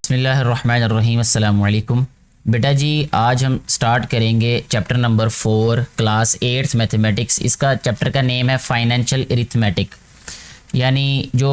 बिस्मिल्लाहिर्रहमानिर्रहीम अस्सलाम वालेकुम। बेटा जी आज हम स्टार्ट करेंगे चैप्टर नंबर 4 क्लास 8 मैथमेटिक्स। इसका चैप्टर का नेम है फाइनेंशियल अरिथमेटिक, यानी जो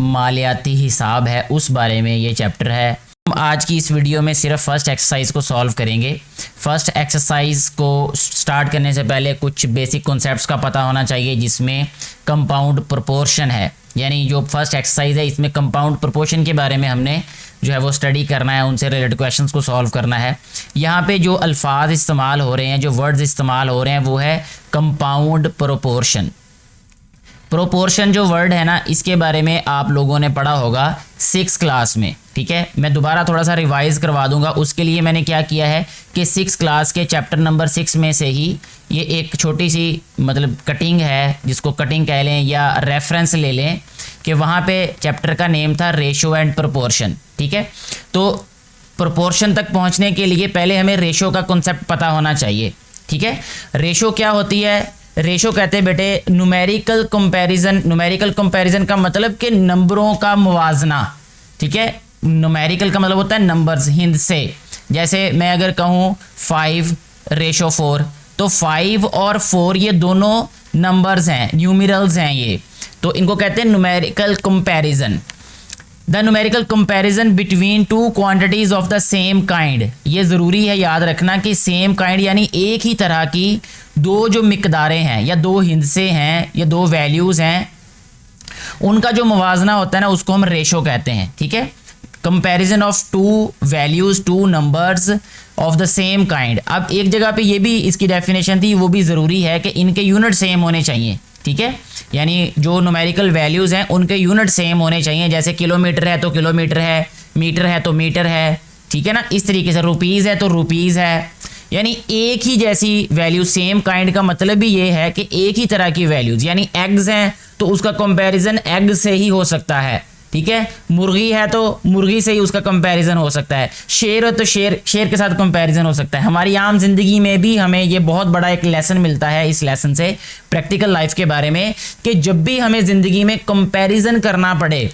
मालियाती हिसाब है उस बारे में ये चैप्टर है। हम आज की इस वीडियो में सिर्फ फर्स्ट एक्सरसाइज को सॉल्व करेंगे। फर्स्ट एक्सरसाइज को स्टार्ट करने से पहले कुछ बेसिक कॉन्सेप्ट्स का पता होना चाहिए, जिसमें कंपाउंड प्रोपोर्शन है, यानी जो फर्स्ट एक्सरसाइज है इसमें कंपाउंड प्रोपोर्शन के बारे में हमने जो है वो स्टडी करना है, उनसे रिलेटेड क्वेश्चंस को सॉल्व करना है। यहाँ पे जो अल्फाज इस्तेमाल हो रहे हैं, जो वर्ड्स इस्तेमाल हो रहे हैं वो है कंपाउंड प्रोपोर्शन। प्रोपोर्शन जो वर्ड है ना, इसके बारे में आप लोगों ने पढ़ा होगा 6 क्लास में, ठीक है। मैं दोबारा थोड़ा सा रिवाइज करवा दूंगा। उसके लिए मैंने क्या किया है कि 6 क्लास के चैप्टर नंबर 6 में से ही ये एक छोटी सी मतलब कटिंग है, जिसको कटिंग कह लें या रेफरेंस ले लें, कि वहाँ पे चैप्टर का नेम था रेशो एंड प्रोपोर्शन, ठीक है। तो प्रोपोर्शन तक पहुँचने के लिए पहले हमें रेशो का कॉन्सेप्ट पता होना चाहिए, ठीक है। रेशो क्या होती है? रेशो कहते हैं बेटे न्यूमेरिकल कंपैरिजन। न्यूमेरिकल कंपैरिजन का मतलब कि नंबरों का मुवाजना, ठीक है। न्यूमेरिकल का मतलब होता है नंबर्स, हिंद से। जैसे मैं अगर कहूँ 5:4, तो 5 और 4 ये दोनों नंबर्स हैं, न्यूमेरल्स हैं ये, तो इनको कहते हैं numerical comparison. The numerical comparison between two quantities of the same kind. ये ज़रूरी है याद रखना कि सेम काइंड यानी एक ही तरह की दो जो मिकदारें हैं या दो हिस्से हैं या दो वैल्यूज़ हैं, उनका जो मुवाजना होता है ना, उसको हम रेशो कहते हैं, ठीक है। Comparison of two values, two numbers of the same kind. अब एक जगह पे ये भी इसकी डेफिनेशन थी, वो भी ज़रूरी है कि इनके यूनिट सेम होने चाहिए, ठीक है। यानी जो न्यूमेरिकल वैल्यूज़ हैं उनके यूनिट सेम होने चाहिए। जैसे किलोमीटर है तो किलोमीटर है, मीटर है तो मीटर है, ठीक है ना। इस तरीके से रुपीज़ है तो रुपीज़ है, यानी एक ही जैसी वैल्यू। सेम काइंड का मतलब भी ये है कि एक ही तरह की वैल्यूज़, यानी एग्स हैं तो उसका कंपैरिजन एग से ही हो सकता है, ठीक है। मुर्गी है तो मुर्गी से ही उसका कंपैरिजन हो सकता है। शेर है तो शेर के साथ कंपैरिजन हो सकता है। हमारी आम जिंदगी में भी हमें ये बहुत बड़ा एक लेसन मिलता है इस लेसन से, प्रैक्टिकल लाइफ के बारे में, कि जब भी हमें ज़िंदगी में कंपैरिजन करना पड़े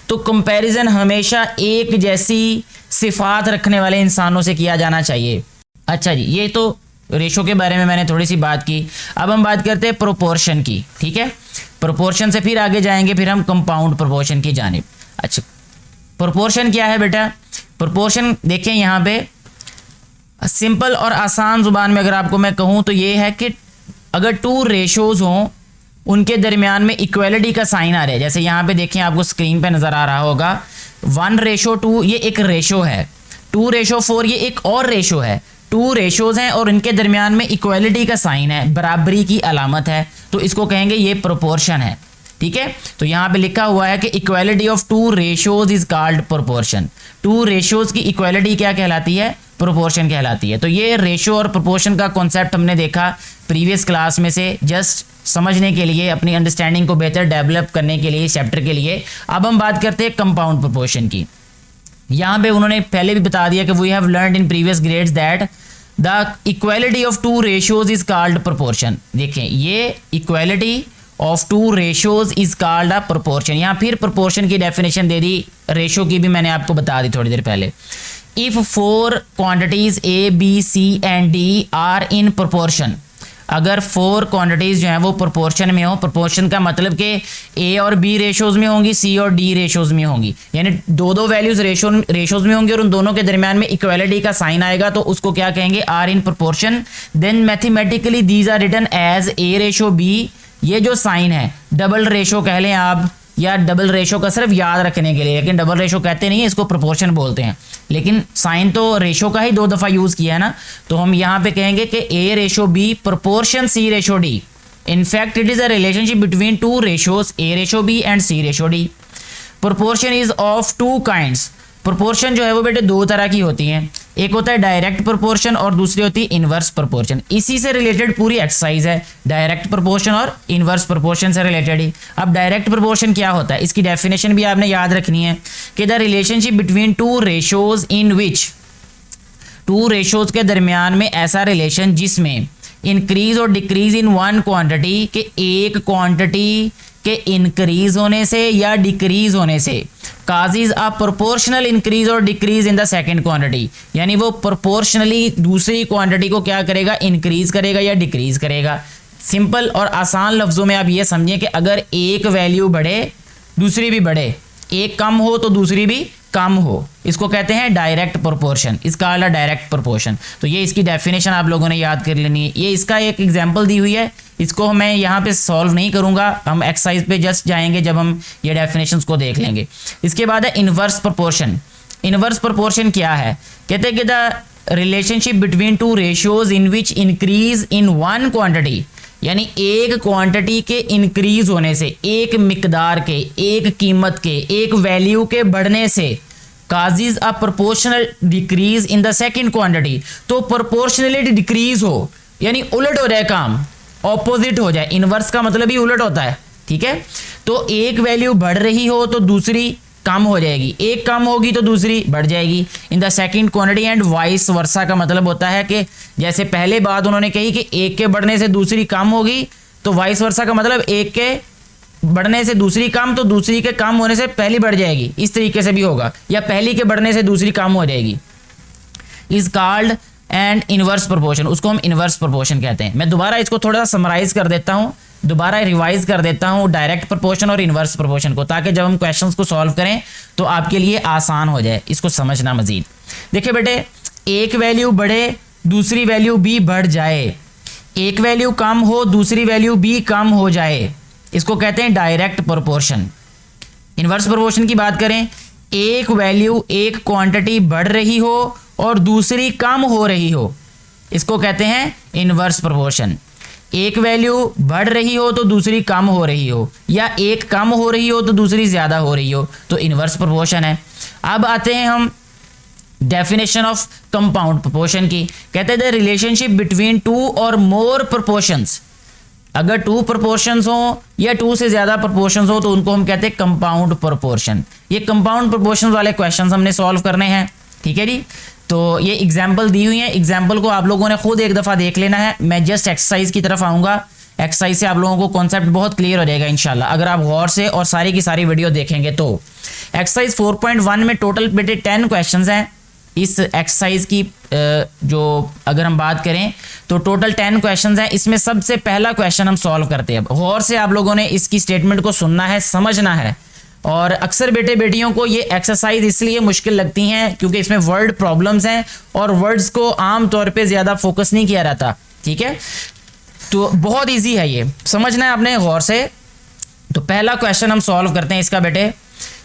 तो कंपैरिजन हमेशा एक जैसी सिफात रखने वाले इंसानों से किया जाना चाहिए। अच्छा जी, ये तो रेशो के बारे में मैंने थोड़ी सी बात की। अब हम बात करते हैं प्रोपोर्शन की, ठीक है। प्रोपोर्शन से फिर आगे जाएंगे, फिर हम कंपाउंड प्रोपोर्शन की जानिब। अच्छा, प्रोपोर्शन क्या है बेटा? प्रोपोर्शन देखें यहाँ पे सिंपल और आसान ज़ुबान में अगर आपको मैं कहूँ तो ये है कि अगर टू रेशोज़ हों, उनके दरमियान में इक्वलिटी का साइन आ रहा है। जैसे यहाँ पे देखें, आपको स्क्रीन पे नज़र आ रहा होगा 1:2 ये एक रेशो है, 2:4 ये एक और रेशो है। टू रेशोज़ हैं और इनके दरमियान में इक्वलिटी का साइन है, बराबरी की अलामत है, तो इसको कहेंगे ये प्रोपोर्शन है, ठीक है। तो यहाँ पे लिखा हुआ है कि equality of two ratios is called proportion. Two ratios की इक्वलिटी क्या कहलाती है? प्रोपोर्शन कहलाती है। तो ये रेशो और प्रोपोर्शन का कॉन्सेप्ट हमने देखा प्रीवियस क्लास में से, जस्ट समझने के लिए, अपनी अंडरस्टैंडिंग को बेहतर डेवलप करने के लिए, इस चैप्टर के लिए। अब हम बात करते हैं कंपाउंड प्रोपोर्शन की। यहाँ पे उन्होंने पहले भी बता दिया कि we have learned in previous grades that the equality of two ratios is called proportion. देखें, ये equality of two ratios is called a proportion. यहाँ फिर प्रोपोर्शन की डेफिनेशन दे दी, रेशो की भी मैंने आपको बता दी थोड़ी देर पहले। If 4 quantities A, B, C and D are in proportion, अगर 4 क्वांटिटीज़ जो हैं वो प्रोपोर्शन में हो, प्रोपोर्शन का मतलब कि A और B रेशोज़ में होंगी, C और D रेशोज़ में होंगी, यानी दो वैल्यूज़ रेशोज़ में होंगी और उन दोनों के दरमियान में इक्वलिटी का साइन आएगा, तो उसको क्या कहेंगे? Are in proportion. Then mathematically these are written as A:B। ये जो साइन है डबल रेशो कह लें आप, या डबल रेशो का सिर्फ याद रखने के लिए, लेकिन डबल रेशो कहते नहीं है, इसको प्रोपोर्शन बोलते हैं, लेकिन साइन तो रेशो का ही 2 दफ़ा यूज़ किया है ना, तो हम यहाँ पे कहेंगे कि A:B proportion C:D। In fact it is a relationship between two ratios A:B and C:D। Proportion is of two kinds. Proportion जो है वो बेटे 2 तरह की होती हैं, एक होता है डायरेक्ट प्रोपोर्शन और दूसरी होती है इनवर्स प्रोपोर्शन। इसी से रिलेटेड पूरी एक्सरसाइज है, डायरेक्ट प्रोपोर्शन और इनवर्स प्रोपोर्शन से रिलेटेड ही। अब डायरेक्ट प्रोपोर्शन क्या होता है, इसकी डेफिनेशन भी आपने याद रखनी है कि the relationship between two ratios in which, two ratios के दरमियान में ऐसा रिलेशन जिसमें इंक्रीज और डिक्रीज इन वन क्वांटिटी, के एक क्वांटिटी के इंक्रीज होने से या डिक्रीज होने से काजीज अ प्रोपोर्शनल इंक्रीज और decrease in the second quantity, यानी वो प्रोपोर्शनली दूसरी क्वांटिटी को क्या करेगा, इंक्रीज करेगा या डिक्रीज करेगा। सिंपल और आसान लफ्ज़ों में आप ये समझें कि अगर एक वैल्यू बढ़े दूसरी भी बढ़े, एक कम हो तो दूसरी भी कम हो, इसको कहते हैं डायरेक्ट प्रोपोर्शन, इसका वाला डायरेक्ट प्रोपोर्शन। तो ये इसकी डेफिनेशन आप लोगों ने याद कर लेनी है। ये इसका एक एग्जांपल दी हुई है, इसको मैं यहाँ पे सॉल्व नहीं करूँगा, हम एक्सरसाइज पे जस्ट जाएंगे जब हम ये डेफिनेशंस को देख लेंगे। इसके बाद है इन्वर्स प्रोपोर्शन। इन्वर्स प्रोपोर्शन क्या है, कहते हैं कि the relationship between to ratios in which increase in one quantity, यानी एक क्वांटिटी के इंक्रीज होने से, एक मिकदार के, एक कीमत के, एक वैल्यू के बढ़ने से causes a proportional decrease in the second quantity, तो प्रोपोर्शनली डिक्रीज हो यानी उलट हो जाए काम, ऑपोजिट हो जाए। इनवर्स का मतलब ही उलट होता है, ठीक है। तो एक वैल्यू बढ़ रही हो तो दूसरी कम हो जाएगी, एक कम होगी तो दूसरी बढ़ जाएगी इन the second quantity. And vice versa का मतलब होता है कि जैसे पहले बात उन्होंने कही कि एक के बढ़ने से दूसरी कम होगी, तो वाइस वर्सा का मतलब एक के बढ़ने से दूसरी कम तो दूसरी के कम होने से पहली बढ़ जाएगी, इस तरीके से भी होगा, या पहली के बढ़ने से दूसरी कम हो जाएगी। Is called and inverse proportion, उसको हम इनवर्स प्रोपोर्शन कहते हैं। मैं दोबारा इसको थोड़ा सा समराइज कर देता हूँ, दोबारा रिवाइज कर देता हूँ डायरेक्ट प्रोपोर्शन और इनवर्स प्रोपोर्शन को, ताकि जब हम क्वेश्चंस को सॉल्व करें तो आपके लिए आसान हो जाए इसको समझना मजीद। देखिए बेटे, एक वैल्यू बढ़े दूसरी वैल्यू भी बढ़ जाए, एक वैल्यू कम हो दूसरी वैल्यू भी कम हो जाए, इसको कहते हैं डायरेक्ट प्रोपोर्शन। इनवर्स प्रोपोर्शन की बात करें, एक वैल्यू एक क्वांटिटी बढ़ रही हो और दूसरी कम हो रही हो, इसको कहते हैं इनवर्स प्रोपोर्शन। एक वैल्यू बढ़ रही हो तो दूसरी कम हो रही हो, या एक कम हो रही हो तो दूसरी ज़्यादा हो रही हो, तो इनवर्स प्रोपोर्शन है। अब आते हैं हम डेफिनेशन ऑफ कंपाउंड प्रोपोर्शन की। कहते हैं द रिलेशनशिप बिटवीन टू और मोर प्रोपोर्शंस, अगर टू प्रोपोर्शंस हो या टू से ज़्यादा प्रोपोर्शंस हो तो उनको हम कहते हैं कंपाउंड प्रोपोर्शन। ये कंपाउंड प्रोपोर्शन वाले क्वेश्चन हमने सॉल्व करने हैं, ठीक है जी। तो ये एग्जाम्पल दी हुई है, एग्जाम्पल को आप लोगों ने खुद एक दफ़ा देख लेना है। मैं जस्ट एक्सरसाइज की तरफ आऊँगा, एक्सरसाइज से आप लोगों को कॉन्सेप्ट बहुत क्लियर हो जाएगा इंशाल्लाह, अगर आप गौर से और सारी की सारी वीडियो देखेंगे तो। एक्सरसाइज 4.1 में टोटल बेटे 10 क्वेश्चन हैं। इस एक्सरसाइज की जो अगर हम बात करें तो टोटल 10 क्वेश्चन हैं। इसमें सबसे पहला क्वेश्चन हम सॉल्व करते हैं। गौर से आप लोगों ने इसकी स्टेटमेंट को सुनना है, समझना है। और अक्सर बेटे बेटियों को ये एक्सरसाइज इसलिए मुश्किल लगती हैं क्योंकि इसमें वर्ड प्रॉब्लम्स हैं और वर्ड्स को आम तौर पे ज़्यादा फोकस नहीं किया रहता, ठीक है। तो बहुत इजी है, ये समझना है आपने गौर से। तो पहला क्वेश्चन हम सॉल्व करते हैं इसका बेटे।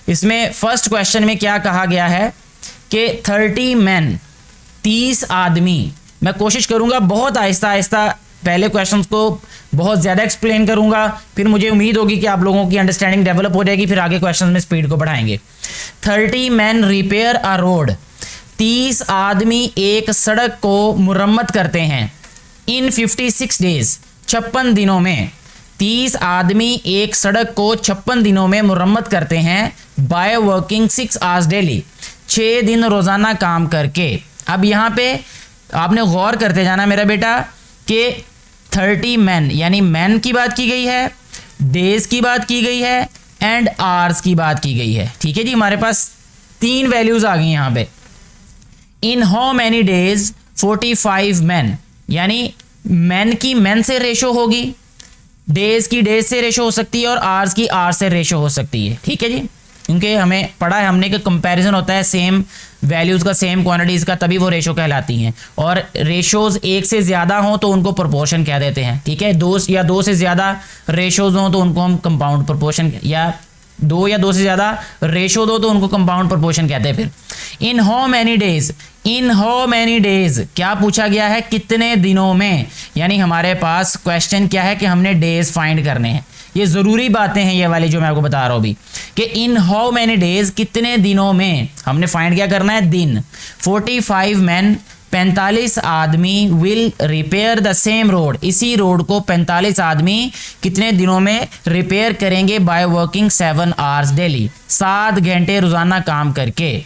इसमें फर्स्ट क्वेश्चन में क्या कहा गया है कि 30 मैन, 30 आदमी। मैं कोशिश करूँगा बहुत आहिस्ता आहिस्ता पहले क्वेश्चंस को बहुत ज़्यादा एक्सप्लेन करूँगा, फिर मुझे उम्मीद होगी कि आप लोगों की अंडरस्टैंडिंग डेवलप हो जाएगी, फिर आगे क्वेश्चन में स्पीड को बढ़ाएंगे। 30 मैन रिपेयर अ रोड, 30 आदमी एक सड़क को मुरम्मत करते हैं। इन 56 डेज, 56 दिनों में 30 आदमी एक सड़क को 56 दिनों में मुरम्मत करते हैं। बाय वर्किंग 6 आवर्स डेली, 6 दिन रोज़ाना काम करके। अब यहाँ पे आपने गौर करते जाना मेरा बेटा कि 30 मैन यानी मैन की बात की गई है, डेज की बात की गई है एंड आवर्स की बात की गई है, ठीक है जी। हमारे पास 3 वैल्यूज आ गई यहाँ पे। इन हाउ मैनी डेज 45 मैन, यानी मैन की मैन से रेशो होगी, डेज की डेज से रेशो हो सकती है और आवर्स की आवर्स से रेशो हो सकती है, ठीक है जी। क्योंकि हमें पढ़ा है हमने कि कंपैरिजन होता है सेम वैल्यूज़ का, सेम क्वांटिटीज़ का, तभी वो रेशो कहलाती हैं। और रेशोज़ एक से ज़्यादा हों तो उनको प्रोपोर्शन कह देते हैं, ठीक है। 2 से ज़्यादा रेशोज़ हों तो उनको हम कंपाउंड प्रोपोर्शन, या 2 या 2 से ज़्यादा रेशो दो तो उनको कंपाउंड प्रोपोर्शन कहते हैं। फिर इन how many days, in how many days क्या पूछा गया है, कितने दिनों में, यानी हमारे पास क्वेश्चन क्या है कि हमने डेज फाइंड करने हैं। ये ज़रूरी बातें हैं ये वाली जो मैं आपको बता रहा हूँ अभी, कि इन हाउ मैनी डेज कितने दिनों में हमने फाइंड क्या करना है, दिन। 45 मैन, 45 आदमी will repair the same road, इसी रोड को 45 आदमी कितने दिनों में रिपेयर करेंगे। बाय वर्किंग 7 आवर्स डेली, 7 घंटे रोजाना काम करके।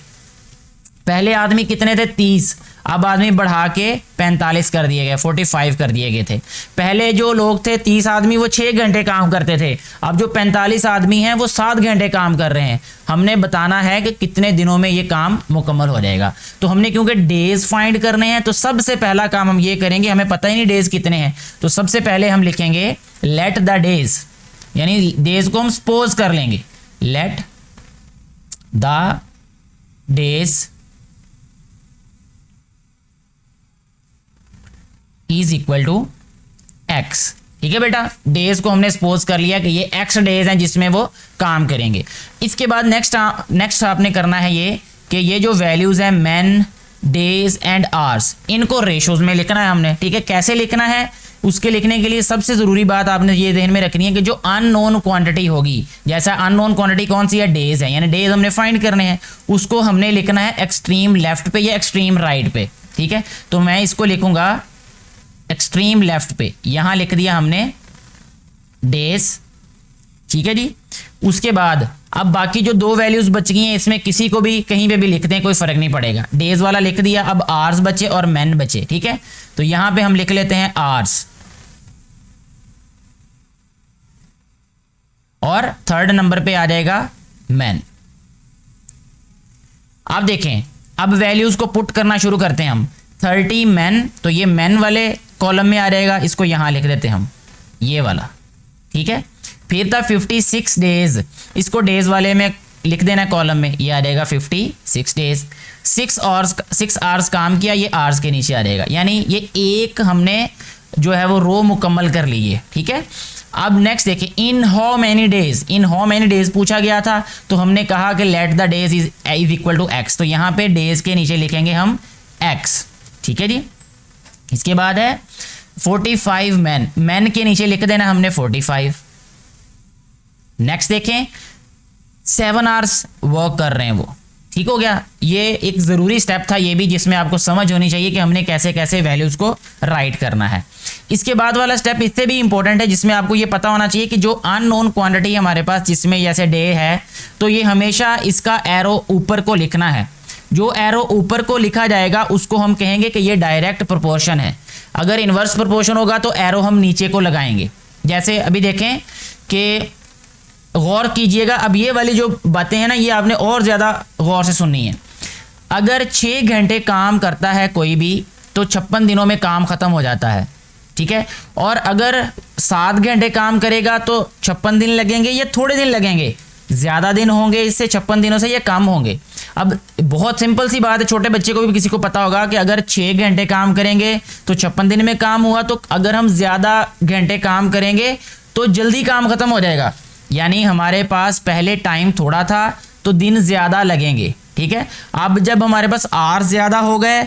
पहले आदमी कितने थे, 30, अब आदमी बढ़ा के 45 कर दिए गए, 45 कर दिए गए थे। पहले जो लोग थे 30 आदमी वो 6 घंटे काम करते थे, अब जो 45 आदमी हैं वो 7 घंटे काम कर रहे हैं। हमने बताना है कि कितने दिनों में ये काम मुकम्मल हो जाएगा। तो हमने क्योंकि डेज फाइंड करने हैं तो सबसे पहला काम हम ये करेंगे, हमें पता ही नहीं डेज कितने हैं, तो सबसे पहले हम लिखेंगे लेट द डेज, यानी डेज को हम सपोज कर लेंगे, let the days is equal to x. ठीक है बेटा, डेज को हमने सपोज कर लिया कि ये एक्स डेज हैं जिसमें वो काम करेंगे। इसके बाद नेक्स्ट आपने करना है ये कि ये जो वैल्यूज हैं मैन, डेज एंड आवर्स, इनको रेशोज में लिखना है हमने। ठीक है, कैसे लिखना है उसके लिखने के लिए सबसे ज़रूरी बात आपने ये ध्यान में रखनी है कि जो अननोन क्वांटिटी होगी, जैसा अननोन क्वांटिटी कौन सी है, डेज है, यानी डेज हमने फाइंड करने हैं, उसको हमने लिखना है एक्सट्रीम लेफ्ट पे या एक्सट्रीम राइट पे। ठीक है, तो मैं इसको लिखूंगा एक्सट्रीम लेफ्ट पे, यहां लिख दिया हमने डेज। ठीक है जी, उसके बाद अब बाकी जो दो वैल्यूज बच गई हैं इसमें किसी को भी कहीं पे भी लिखते हैं, कोई फर्क नहीं पड़ेगा। डेज वाला लिख दिया, अब आवर्स बचे और मैन बचे। ठीक है, तो यहां पे हम लिख लेते हैं आवर्स, और थर्ड नंबर पे आ जाएगा मैन। आप देखें, अब वैल्यूज को पुट करना शुरू करते हैं हम। 30 मैन, तो ये मैन वाले कॉलम में आ जाएगा, इसको यहां लिख देते हैं हम, ये वाला। ठीक है, फिर था 56 डेज, इसको डेज वाले में लिख देना कॉलम में, ये आ जाएगा 56 डेज। 6 आवर्स काम किया, ये आवर्स के नीचे आ जाएगा, यानी ये एक हमने जो है वो रो मुकम्मल कर ली है। ठीक है, अब नेक्स्ट देखिए, in how many days, in how many days पूछा गया था, तो हमने कहा कि let the days is equal to x, तो यहां पे डेज के नीचे लिखेंगे हम एक्स। ठीक है जी, इसके बाद है 45 मैन, मैन के नीचे लिख देना हमने 45। नेक्स्ट देखें, 7 आवर्स वर्क कर रहे हैं वो। ठीक हो गया, ये एक ज़रूरी स्टेप था ये भी, जिसमें आपको समझ होनी चाहिए कि हमने कैसे कैसे वैल्यूज़ को राइट करना है। इसके बाद वाला स्टेप इससे भी इंपॉर्टेंट है, जिसमें आपको ये पता होना चाहिए कि जो अननोन क्वांटिटी हमारे पास, जिसमें जैसे डे है, तो ये हमेशा इसका एरो ऊपर को लिखना है। जो एरो ऊपर को लिखा जाएगा उसको हम कहेंगे कि ये डायरेक्ट प्रोपोर्शन है। अगर इन्वर्स प्रोपोर्शन होगा तो एरो हम नीचे को लगाएंगे। जैसे अभी देखें कि गौर कीजिएगा, अब ये वाली जो बातें हैं ना, ये आपने और ज़्यादा गौर से सुननी है। अगर 6 घंटे काम करता है कोई भी, तो 56 दिनों में काम ख़त्म हो जाता है। ठीक है, और अगर 7 घंटे काम करेगा तो 56 दिन लगेंगे या थोड़े दिन लगेंगे, ज़्यादा दिन होंगे इससे 56 दिनों से, या कम होंगे। अब बहुत सिंपल सी बात है, छोटे बच्चे को भी किसी को पता होगा कि अगर 6 घंटे काम करेंगे तो 56 दिन में काम हुआ, तो अगर हम ज़्यादा घंटे काम करेंगे तो जल्दी काम ख़त्म हो जाएगा, यानी हमारे पास पहले टाइम थोड़ा था तो दिन ज़्यादा लगेंगे। ठीक है, अब जब हमारे पास आवर्स ज़्यादा हो गए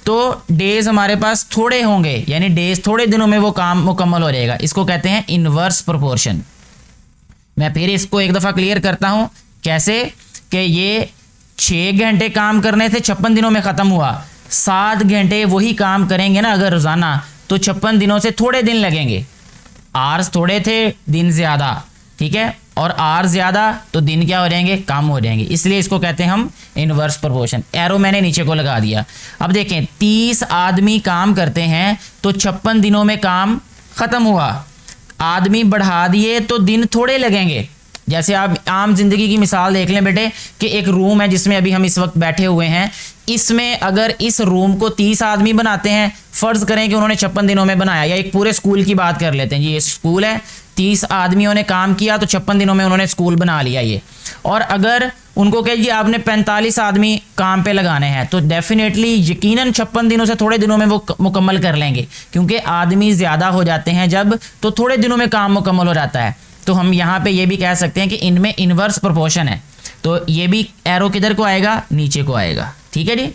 तो डेज हमारे पास थोड़े होंगे, यानी डेज थोड़े दिनों में वो काम मुकम्मल हो जाएगा। इसको कहते हैं इन्वर्स प्रोपोर्शन। मैं फिर इसको एक दफ़ा क्लियर करता हूँ, कैसे कि ये 6 घंटे काम करने से 56 दिनों में ख़त्म हुआ, 7 घंटे वही काम करेंगे ना अगर रोज़ाना, तो 56 दिनों से थोड़े दिन लगेंगे। आवर्स थोड़े थे, दिन ज़्यादा। ठीक है, और आर ज़्यादा तो दिन क्या हो जाएंगे, कम हो जाएंगे, इसलिए इसको कहते हैं हम इन्वर्स प्रोपोर्शन। एरो मैंने नीचे को लगा दिया। अब देखें, 30 आदमी काम करते हैं तो 56 दिनों में काम ख़त्म हुआ। आदमी बढ़ा दिए तो दिन थोड़े लगेंगे। जैसे आप आम जिंदगी की मिसाल देख लें बेटे, कि एक रूम है जिसमें अभी हम इस वक्त बैठे हुए हैं, इसमें अगर इस रूम को 30 आदमी बनाते हैं, फ़र्ज़ करें कि उन्होंने 56 दिनों में बनाया, या एक पूरे स्कूल की बात कर लेते हैं जी, ये स्कूल है, 30 आदमियों ने काम किया तो 56 दिनों में उन्होंने स्कूल बना लिया ये। और अगर उनको कहिए आपने 45 आदमी काम पे लगाने हैं, तो डेफिनेटली यकीनन 56 दिनों से थोड़े दिनों में वो मुकम्मल कर लेंगे, क्योंकि आदमी ज़्यादा हो जाते हैं जब, तो थोड़े दिनों में काम मुकम्मल हो जाता है। तो हम यहाँ पे ये भी कह सकते हैं कि इनमें इन्वर्स प्रोपोर्शन है, तो ये भी एरो किधर को आएगा, नीचे को आएगा। ठीक है जी,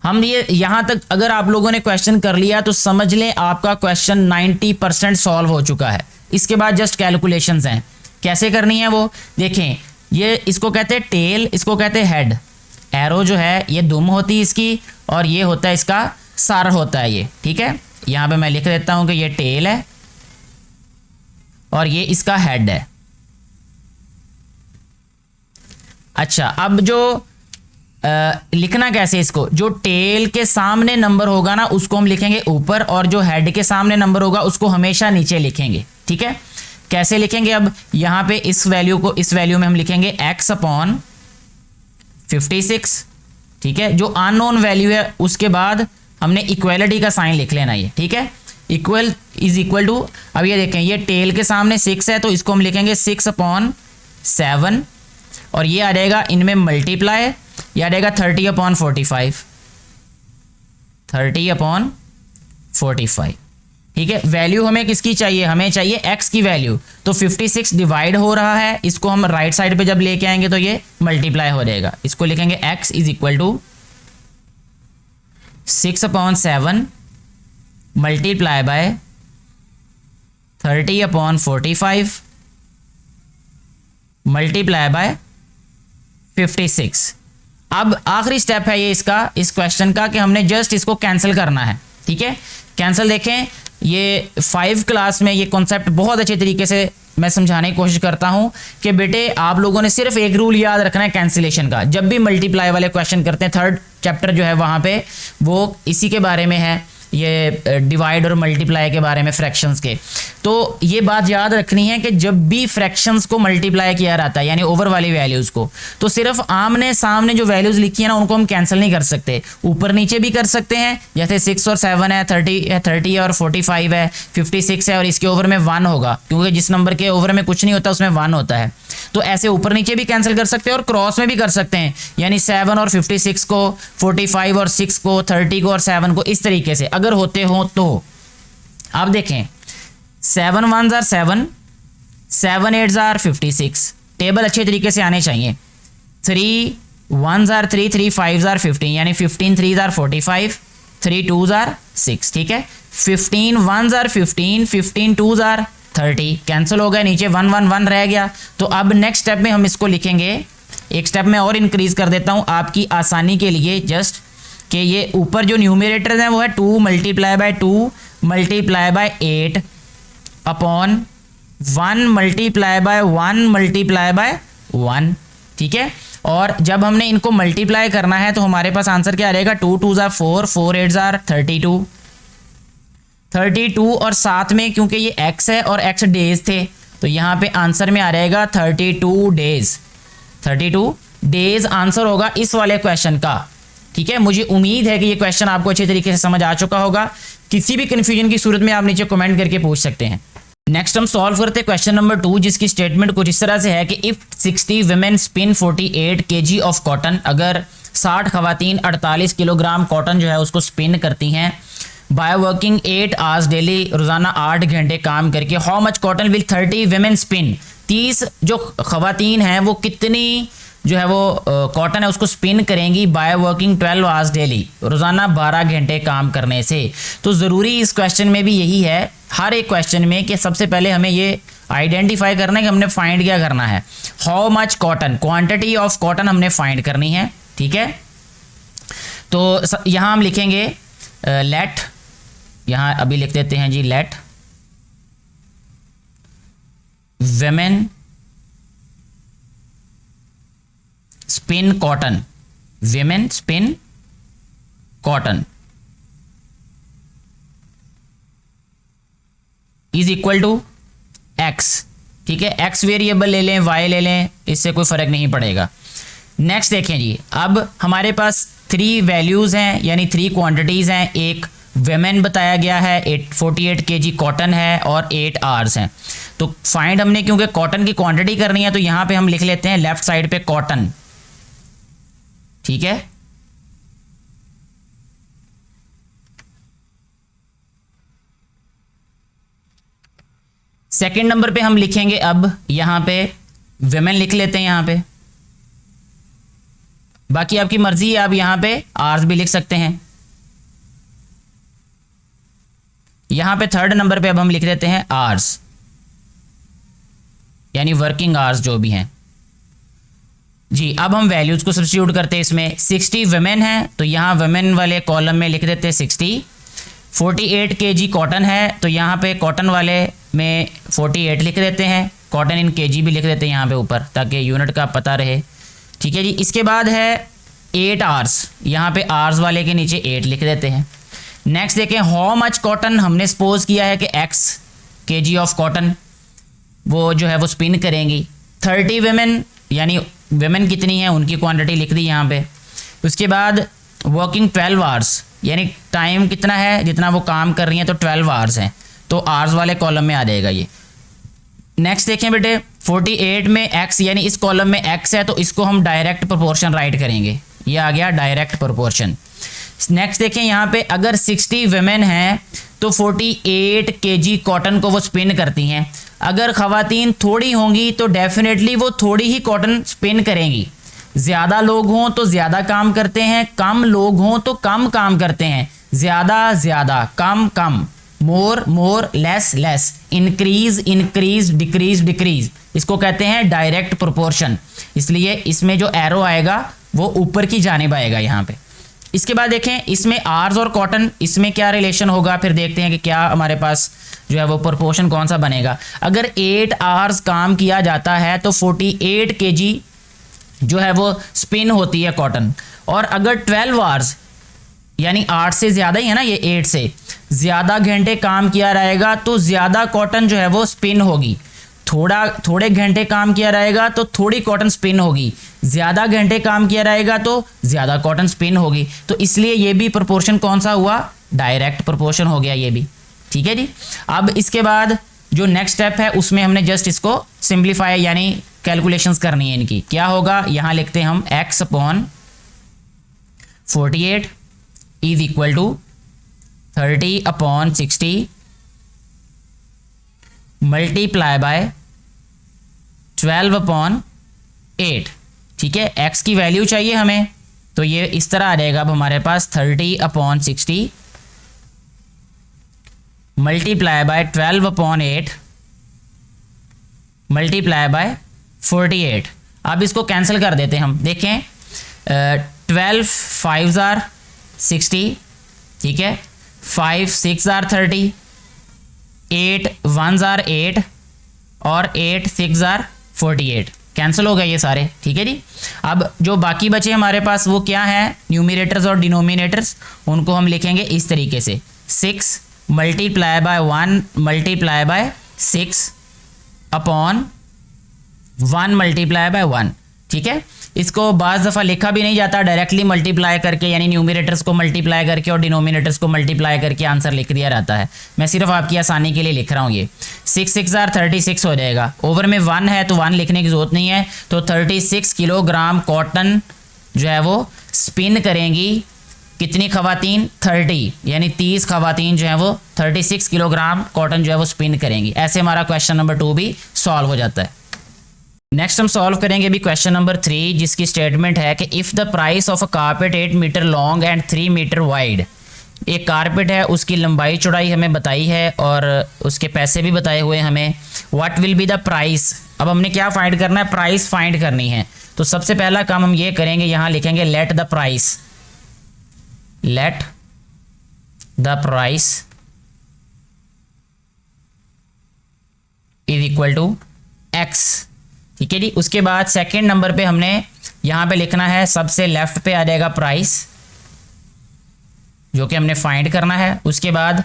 हम ये यहाँ तक अगर आप लोगों ने क्वेश्चन कर लिया तो समझ लें आपका क्वेश्चन 90% सॉल्व हो चुका है। इसके बाद जस्ट कैलकुलेशंस हैं, कैसे करनी है वो देखें। ये इसको कहते हैं टेल, इसको कहते हैं हेड। एरो जो है ये दुम होती है इसकी, और ये होता है इसका सर होता है ये। ठीक है, यहाँ पे मैं लिख देता हूँ कि ये टेल है और ये इसका हेड है। अच्छा, अब जो लिखना कैसे इसको, जो टेल के सामने नंबर होगा ना उसको हम लिखेंगे ऊपर, और जो हेड के सामने नंबर होगा उसको हमेशा नीचे लिखेंगे। ठीक है, कैसे लिखेंगे, अब यहां पे इस वैल्यू को इस वैल्यू में हम लिखेंगे x अपॉन 56। ठीक है, जो अननोन वैल्यू है उसके बाद हमने इक्वलिटी का साइन लिख लेना ये। ठीक है, इक्वल इज इक्वल टू, अब ये देखें ये टेल के सामने 6 है तो इसको हम लिखेंगे 6 अपॉन 7, और ये आ जाएगा इनमें मल्टीप्लाई, ये आ जाएगा 30 अपॉन 45, 30 अपॉन 45। ठीक है, वैल्यू हमें किसकी चाहिए, हमें चाहिए x की वैल्यू, तो 56 डिवाइड हो रहा है, इसको हम राइट साइड पे जब लेके आएंगे तो ये मल्टीप्लाई हो जाएगा, इसको लिखेंगे x is equal to 6 upon 7 multiply by 30 upon 45 multiply by 56। अब आखिरी स्टेप है ये इसका, इस क्वेश्चन का, कि हमने जस्ट इसको कैंसिल करना है। ठीक है, कैंसिल देखें, ये 5 क्लास में ये कॉन्सेप्ट बहुत अच्छे तरीके से मैं समझाने की कोशिश करता हूं कि बेटे आप लोगों ने सिर्फ एक रूल याद रखना है कैंसिलेशन का। जब भी मल्टीप्लाई वाले क्वेश्चन करते हैं, 3rd चैप्टर जो है वहां पे वो इसी के बारे में है, ये डिवाइड और मल्टीप्लाई के बारे में फ्रैक्शंस के। तो ये बात याद रखनी है कि जब भी फ्रैक्शंस को मल्टीप्लाई किया जाता है यानी ओवर वाली वैल्यूज़ को, तो सिर्फ आमने सामने जो वैल्यूज़ लिखी है ना उनको हम कैंसिल नहीं कर सकते, ऊपर नीचे भी कर सकते हैं। जैसे 6 और 7 है, 30 और 45 है, 56 है और इसके ओवर में 1 होगा, क्योंकि जिस नंबर के ओवर में कुछ नहीं होता उसमें 1 होता है। तो ऐसे ऊपर नीचे भी कैंसिल कर सकते हैं और क्रॉस में भी कर सकते हैं, यानी 7 और 56 को, 45 और 6 को, 30 को और 7 को, इस तरीके से अगर होते हो तो। आप देखें 7 1s are 7, 7 8s are 56, table अच्छे तरीके से आने चाहिए। 3 1s are 3, 3 5s are 15, यानी 15 3s are 45, 3 2s are 6। ठीक है, 15 1s are 15, 15 2s are 30, cancel हो गया, नीचे 1 1 1 रह गया। तो अब नेक्स्ट स्टेप में हम इसको लिखेंगे, एक स्टेप में और इंक्रीज कर देता हूं आपकी आसानी के लिए, जस्ट कि ये ऊपर जो न्यूमरेटर है वो है 2 multiply by 2 multiply by 8 upon 1 multiply by 1 multiply by 1। ठीक है, और जब हमने इनको मल्टीप्लाई करना है तो हमारे पास आंसर क्या आ जाएगा, 2 2s are 4, 4 8s are 32, 32 और साथ में क्योंकि ये x है और x डेज थे तो यहाँ पे आंसर में आ जाएगा 32 डेज, 32 डेज आंसर होगा इस वाले क्वेश्चन का। ठीक है, मुझे उम्मीद है कि ये क्वेश्चन आपको अच्छे तरीके से समझ आ चुका होगा। किसी भी कंफ्यूजन की सूरत में आप नीचे कमेंट करके पूछ सकते हैं। नेक्स्ट हम सॉल्व करते हैं क्वेश्चन नंबर 2, जिसकी स्टेटमेंट कुछ इस तरह से है कि if 60 women spin 48 kg of cotton, अगर 60 खवातीन 48 किलोग्राम कॉटन जो है उसको स्पिन करती हैं बाय वर्किंग 8 आवर्स डेली, रोजाना 8 घंटे काम करके, how much cotton will 30 women spin, 30 जो खवातीन हैं वो कितनी जो है वो कॉटन है उसको स्पिन करेंगी बाय वर्किंग 12 आवर्स डेली, रोजाना 12 घंटे काम करने से। तो ज़रूरी इस क्वेश्चन में भी यही है, हर एक क्वेश्चन में, कि सबसे पहले हमें ये आइडेंटिफाई करना है कि हमने फाइंड क्या करना है, how much cotton, quantity of cotton हमने फाइंड करनी है। ठीक है, तो यहाँ हम लिखेंगे लेट, यहाँ अभी लिख देते हैं जी, let women spin cotton, women spin cotton is equal to x। ठीक है, x वेरिएबल ले लें, y ले लें, इससे कोई फर्क नहीं पड़ेगा। नेक्स्ट देखें जी, अब हमारे पास 3 वैल्यूज हैं यानी 3 क्वांटिटीज हैं, एक वेमेन बताया गया है, 48 kg कॉटन है और 8 आवर्स हैं। तो फाइंड हमने क्योंकि कॉटन की क्वांटिटी करनी है तो यहाँ पे हम लिख लेते हैं लेफ्ट साइड पे कॉटन। ठीक है, सेकंड नंबर पे हम लिखेंगे, अब यहां पे वेमेन लिख लेते हैं यहाँ पे, बाकी आपकी मर्जी है, आप यहां पे आवर्स भी लिख सकते हैं। यहां पे थर्ड नंबर पे अब हम लिख देते हैं आवर्स, यानी वर्किंग आवर्स जो भी हैं जी। अब हम वैल्यूज को सब्स्टिट्यूट करते हैं इसमें, 60 वेमेन है तो यहाँ वेमेन वाले कॉलम में लिख देते हैं 60, 48 kg कॉटन है तो यहाँ पे कॉटन वाले में 48 लिख देते हैं, कॉटन इन kg भी लिख देते हैं यहाँ पे ऊपर ताकि यूनिट का पता रहे। ठीक है जी, इसके बाद है 8 आवर्स, यहाँ पे आवर्स वाले के नीचे 8 लिख देते हैं। नेक्स्ट देखें हाउ मच कॉटन, हमने सपोज किया है कि x kg ऑफ कॉटन वो जो है वो स्पिन करेंगी। 30 वेमेन, यानी वेमेन कितनी है उनकी क्वांटिटी लिख दी यहाँ पे। उसके बाद वर्किंग 12 आवर्स, यानी टाइम कितना है जितना वो काम कर रही हैं, तो 12 आवर्स हैं, तो आवर्स वाले कॉलम में आ जाएगा ये। नेक्स्ट देखें बेटे 48 में x, यानी इस कॉलम में x है तो इसको हम डायरेक्ट प्रोपोर्शन राइट करेंगे, ये आ गया डायरेक्ट प्रोपोर्शन। नेक्स्ट देखें यहाँ पे अगर 60 वेमेन हैं तो 48 kg कॉटन को वो स्पिन करती हैं। अगर ख़वातीन थोड़ी होंगी तो डेफिनेटली वो थोड़ी ही कॉटन स्पिन करेंगी। ज़्यादा लोग हों तो ज़्यादा काम करते हैं, कम लोग हों तो कम काम करते हैं। ज़्यादा ज़्यादा, कम कम, more more, less less, increase increase, decrease decrease, इसको कहते हैं डायरेक्ट प्रोपोर्शन। इसलिए इसमें जो एरो आएगा वो ऊपर की जानिब आएगा यहाँ पे। इसके बाद देखें इसमें आर्स और कॉटन, इसमें क्या रिलेशन होगा, फिर देखते हैं कि क्या हमारे पास जो है वो प्रोपोर्शन कौन सा बनेगा। अगर 8 आवर्स काम किया जाता है तो 48 kg जो है वो स्पिन होती है कॉटन। और अगर 12 आवर्स, यानी 8 से ज़्यादा ही है ना, ये 8 से ज़्यादा घंटे काम किया रहेगा तो ज़्यादा कॉटन जो है वो स्पिन होगी। थोड़े घंटे काम किया रहेगा तो थोड़ी कॉटन स्पिन होगी, ज़्यादा घंटे काम किया रहेगा तो ज़्यादा कॉटन स्पिन होगी। तो इसलिए ये भी प्रोपोर्शन कौन सा हुआ, डायरेक्ट प्रोपोर्शन हो गया ये भी। ठीक है जी। अब इसके बाद जो नेक्स्ट स्टेप है उसमें हमने जस्ट इसको सिंप्लीफाई यानी कैलकुलेशंस करनी है इनकी। क्या होगा, यहाँ लिखते हैं हम x upon 48 is equal to 30 upon 60 multiply by 12 upon 8। ठीक है, x की वैल्यू चाहिए हमें, तो ये इस तरह आ जाएगा। अब हमारे पास 30 upon 60 multiply by 12 upon 8 multiply by 48। अब इसको कैंसिल कर देते हैं हम। देखें 12 5 आर 60, ठीक है, 5 6 आर 30, 8 1 आर 8 और 8 6 आर 48। कैंसिल हो गए ये सारे। ठीक है जी। अब जो बाकी बचे हमारे पास वो क्या है, न्यूमिनेटर्स और डिनोमिनेटर्स, उनको हम लिखेंगे इस तरीके से 6 multiply by 1 multiply by 6 upon 1 multiply by 1। ठीक है, इसको बाज़ दफ़ा लिखा भी नहीं जाता, डायरेक्टली मल्टीप्लाई करके, यानी न्यूमिनेटर्स को मल्टीप्लाई करके और डिनोमिनेटर्स को मल्टीप्लाई करके आंसर लिख दिया जाता है। मैं सिर्फ आपकी आसानी के लिए लिख रहा हूँ। ये 6 6 आर 36 हो जाएगा। ओवर में 1 है तो 1 लिखने की ज़रूरत नहीं है। तो 36 किलोग्राम कॉटन जो है वो स्पिन करेंगी कितनी ख़वातीन, 30, यानी 30 ख़वातीन जो है वो 36 किलोग्राम कॉटन जो है वो स्पिन करेंगी। ऐसे हमारा क्वेश्चन नंबर 2 भी सॉल्व हो जाता है। नेक्स्ट हम सॉल्व करेंगे अभी क्वेश्चन नंबर 3, जिसकी स्टेटमेंट है कि if the price of a carpet 8 metre long and 3 metre wide, एक कारपेट है उसकी लंबाई चौड़ाई हमें बताई है और उसके पैसे भी बताए हुए हमें। What will be the price, अब हमने क्या फाइंड करना है, प्राइस फाइंड करनी है। तो सबसे पहला काम हम ये करेंगे, यहाँ लिखेंगे let the price, let the price is equal to x। ठीक है जी। उसके बाद सेकंड नंबर पे हमने यहाँ पे लिखना है, सबसे लेफ्ट पे आ जाएगा प्राइस, जो कि हमने फाइंड करना है। उसके बाद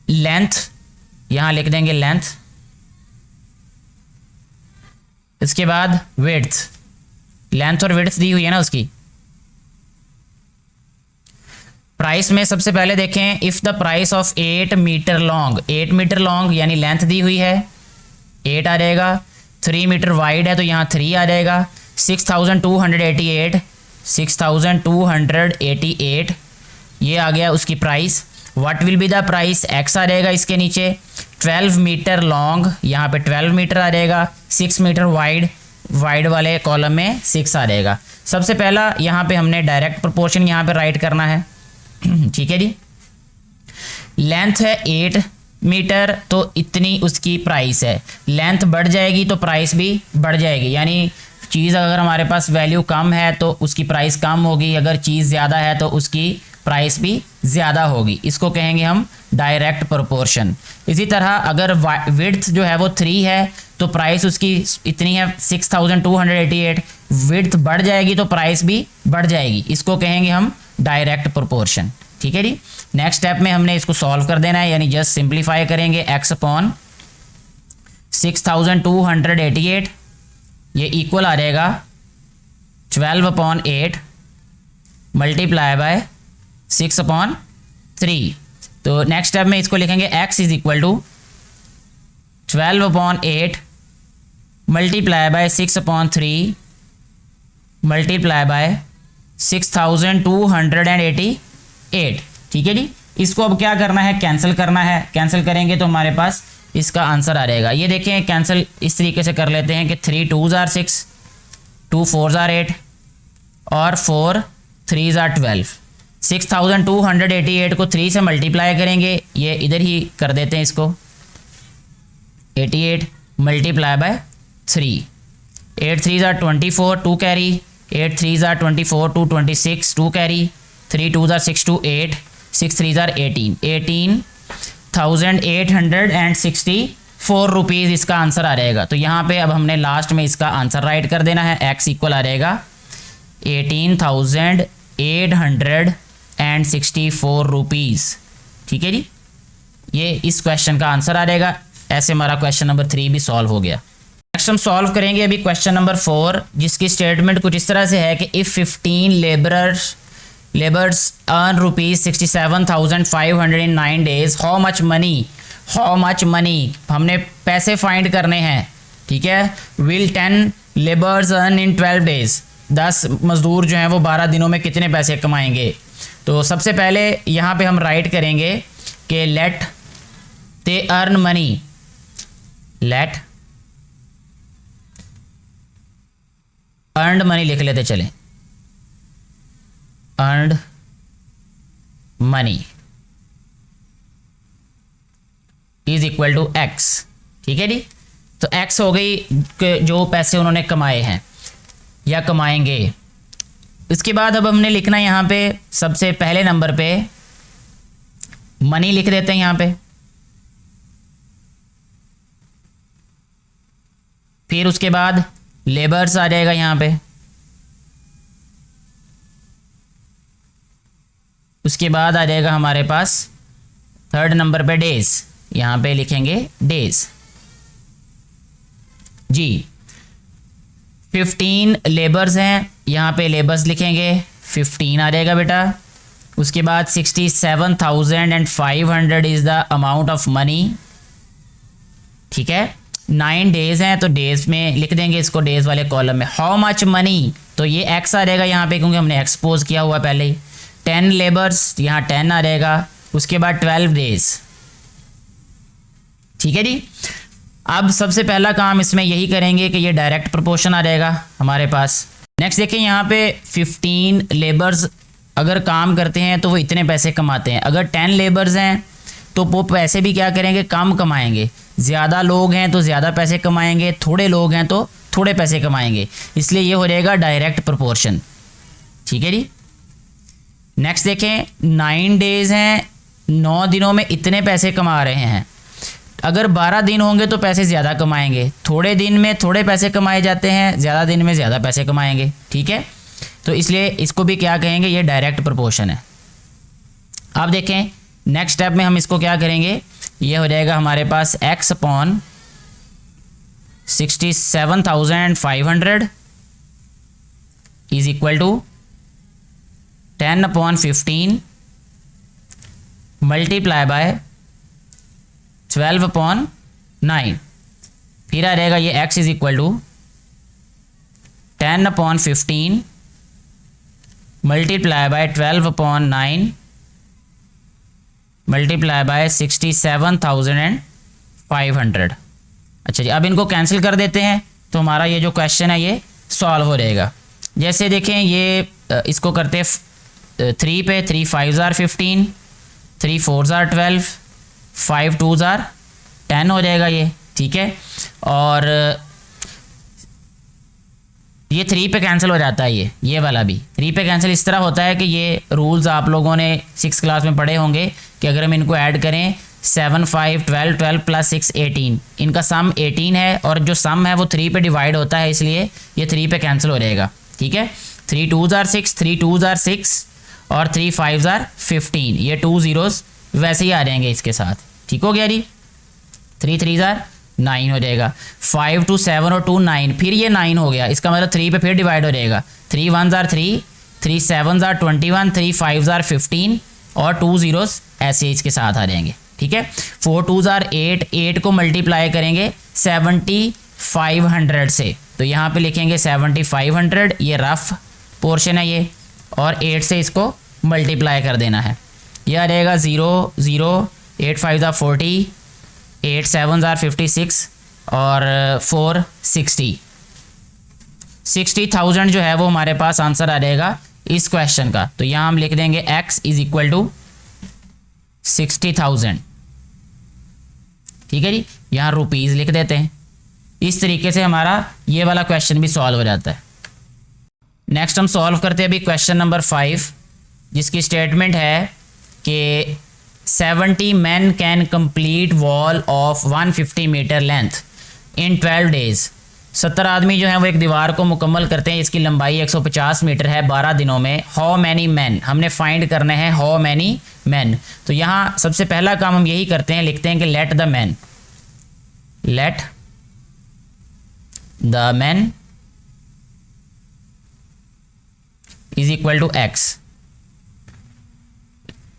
लेंथ, यहाँ लिख देंगे लेंथ। इसके बाद विड्थ, लेंथ और विड्थ दी हुई है ना उसकी। प्राइस में सबसे पहले देखें, if the price of 8 metre long, 8 metre long यानी लेंथ दी हुई है 8 आ जाएगा। 3 मीटर वाइड है तो यहाँ 3 आ जाएगा। 6288, 6288 ये आ गया उसकी price. What will be the price, x आ जाएगा इसके नीचे। 12 मीटर लॉन्ग, यहाँ पे 12 मीटर आ जाएगा। 6 मीटर वाइड, वाइड वाले कॉलम में 6 आ जाएगा। सबसे पहला यहाँ पे हमने डायरेक्ट प्रोपोर्शन यहाँ पे राइट करना है। ठीक है जी। लेंथ है 8 मीटर तो इतनी उसकी प्राइस है। लेंथ बढ़ जाएगी तो प्राइस भी बढ़ जाएगी, यानी चीज़ अगर हमारे पास वैल्यू कम है तो उसकी प्राइस कम होगी, अगर चीज़ ज़्यादा है तो उसकी प्राइस भी ज़्यादा होगी। इसको कहेंगे हम डायरेक्ट प्रोपोर्शन। इसी तरह अगर विड्थ जो है वो 3 है तो प्राइस उसकी इतनी है 6288, विड्थ बढ़ जाएगी तो प्राइस भी बढ़ जाएगी, इसको कहेंगे हम डायरेक्ट प्रोपोर्शन। ठीक है जी। नेक्स्ट स्टेप में हमने इसको सॉल्व कर देना है, यानी जस्ट सिंप्लीफाई करेंगे x अपॉन 6288, ये इक्वल आ जाएगा 12/8 मल्टीप्लाई बाय 6/3। तो नेक्स्ट स्टेप में इसको लिखेंगे x is equal to 12/8 multiply by 6/3 multiply by 6288। ठीक है जी। इसको अब क्या करना है, कैंसिल करना है। कैंसिल करेंगे तो हमारे पास इसका आंसर आ जाएगा। ये देखें कैंसिल इस तरीके से कर लेते हैं कि 3 2s are 6, 2 4s are 8 और 4 3s are 12। 6288 को 3 से मल्टीप्लाई करेंगे, ये इधर ही कर देते हैं इसको, 88 multiply by 3, 8 3s are 24, 2 carry, 8 3s are 24, 2 26, 2 carry, 3 2s are 6 2 8, 6 3s are 18, 18,864 rupees इसका आंसर आ जाएगा। तो यहाँ पे अब हमने लास्ट में इसका आंसर राइट कर देना है। x इक्वल आ जाएगा 18,864 रुपीज़। ठीक है जी, ये इस क्वेश्चन का आंसर आ जाएगा। ऐसे हमारा क्वेश्चन नंबर 3 भी सॉल्व हो गया। नेक्स्ट हम सॉल्व करेंगे अभी क्वेश्चन नंबर 4, जिसकी स्टेटमेंट कुछ इस तरह से है कि if 15 labours earn ₹67,500 in 9 days, how much money हमने पैसे फाइंड करने हैं। ठीक है। Will 10 labours earn in 12 days, 10 मजदूर जो हैं वो 12 दिनों में कितने पैसे कमाएंगे। तो सबसे पहले यहाँ पे हम राइट करेंगे कि let they earn money, let earned money लिख लेते चलें, earned money is equal to x. ठीक है जी। तो एक्स हो गई कि जो पैसे उन्होंने कमाए हैं या कमाएंगे। इसके बाद अब हमने लिखना है यहाँ पे सबसे पहले नंबर पे मनी लिख देते हैं यहाँ पे, फिर उसके बाद लेबर्स आ जाएगा यहाँ पे, उसके बाद आ जाएगा हमारे पास थर्ड नंबर पे डेज, यहाँ पे लिखेंगे डेज जी। 15 लेबर्स हैं, यहाँ पे लेबर्स लिखेंगे 15 आ जाएगा बेटा। उसके बाद 67,500 is the amount of money. ठीक है। 9 डेज हैं तो डेज में लिख देंगे इसको, डेज वाले कॉलम में। हाउ मच मनी, तो ये एक्स आ जाएगा यहाँ पे क्योंकि हमने एक्सपोज किया हुआ पहले ही। 10 लेबर्स, यहाँ 10 आ जाएगा। उसके बाद 12 डेज। ठीक है जी। अब सबसे पहला काम इसमें यही करेंगे कि ये डायरेक्ट प्रोपोर्शन आ जाएगा हमारे पास। नेक्स्ट देखिए यहाँ पे 15 लेबर्स अगर काम करते हैं तो वो इतने पैसे कमाते हैं। अगर 10 लेबर्स हैं तो वो पैसे भी क्या करेंगे, कम कमाएंगे। ज़्यादा लोग हैं तो ज़्यादा पैसे कमाएंगे, थोड़े लोग हैं तो थोड़े पैसे कमाएंगे, इसलिए ये हो जाएगा डायरेक्ट प्रोपोर्शन। ठीक है जी। नेक्स्ट देखें 9 डेज हैं, 9 दिनों में इतने पैसे कमा रहे हैं। अगर 12 दिन होंगे तो पैसे ज़्यादा कमाएंगे, थोड़े दिन में थोड़े पैसे कमाए जाते हैं, ज़्यादा दिन में ज़्यादा पैसे कमाएंगे। ठीक है। तो इसलिए इसको भी क्या कहेंगे, ये डायरेक्ट प्रोपोर्शन है। अब देखें नेक्स्ट स्टेप में हम इसको क्या करेंगे, ये हो जाएगा हमारे पास x upon 67,500 is equal to 10/15 multiply by 12/9। फिर आ जाएगा ये x is equal to 10/15 multiply by 12/9 multiply by 67,500। अच्छा जी। अब इनको कैंसिल कर देते हैं तो हमारा ये जो क्वेश्चन है ये सॉल्व हो जाएगा। जैसे देखें ये इसको करते हैं 3 पे, 3 5s are 15, 3 4s are 12, 5 2s are 10 हो जाएगा ये। ठीक है। और ये 3 पे कैंसिल हो जाता है, ये वाला भी 3 पे कैंसिल इस तरह होता है कि ये रूल्स आप लोगों ने 6th क्लास में पढ़े होंगे कि अगर हम इनको ऐड करें 7 5 12 12 प्लस 6 18, इनका सम 18 है और जो सम है वो 3 पे डिवाइड होता है, इसलिए ये 3 पे कैंसिल हो जाएगा। ठीक है, 3 2 जार 6, 3 2 जार 6 और 3 5 जार 15, ये 2 ज़ीरोज़ वैसे ही आ जाएंगे इसके साथ। ठीक हो गया जी, 3 3 जार 9 हो जाएगा, 5 2 7 और 2 9, फिर ये 9 हो गया, इसका मतलब 3 पे फिर डिवाइड हो जाएगा, 3 1 जार 3, 3 7 जार 21, 3 5 जार 15 और 2 ज़ीरोज़ ऐसे इसके साथ आ जाएंगे। ठीक है, 4 2 जार 8, 8 को मल्टीप्लाई करेंगे 7500 से, तो यहाँ पे लिखेंगे 7500, ये रफ पोर्शन है ये, और 8 से इसको मल्टीप्लाई कर देना है, यह आ जाएगा 0 0, 8 5 जार 40, 8 7 जार 56 और 4 60, 60,000 जो है वो हमारे पास आंसर आ जाएगा इस क्वेश्चन का। तो यहाँ हम लिख देंगे x इज इक्वल टू 60,000। ठीक है जी, यहाँ रुपीज़ लिख देते हैं। इस तरीके से हमारा ये वाला क्वेश्चन भी सॉल्व हो जाता है। नेक्स्ट हम सॉल्व करते हैं अभी क्वेश्चन नंबर 5, जिसकी स्टेटमेंट है कि 70 men can complete wall of 150 metre length in 12 days. 70 आदमी जो है वो एक दीवार को मुकम्मल करते हैं, इसकी लंबाई 150 मीटर है 12 दिनों में। हाउ मैनी मैन, हमने फाइंड करने हैं हाउ मैनी मैन। तो यहाँ सबसे पहला काम हम यही करते हैं, लिखते हैं कि let the man is equal to x.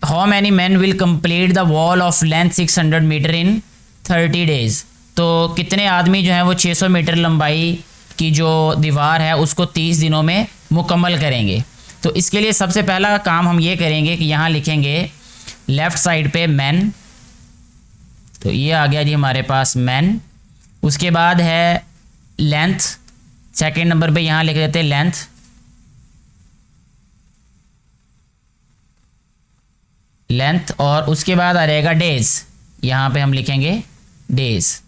How many man will complete the wall of length 600 metre in 30 days. तो कितने आदमी जो हैं वो 600 मीटर लंबाई की जो दीवार है उसको 30 दिनों में मुकम्मल करेंगे। तो इसके लिए सबसे पहला काम हम ये करेंगे कि यहाँ लिखेंगे लेफ़्ट साइड पे मैन, तो ये आ गया जी हमारे पास मैन। उसके बाद है लेंथ, सेकंड नंबर पे यहाँ लिख देते हैं लेंथ, और उसके बाद आ रहेगा डेज, यहाँ पे हम लिखेंगे डेज।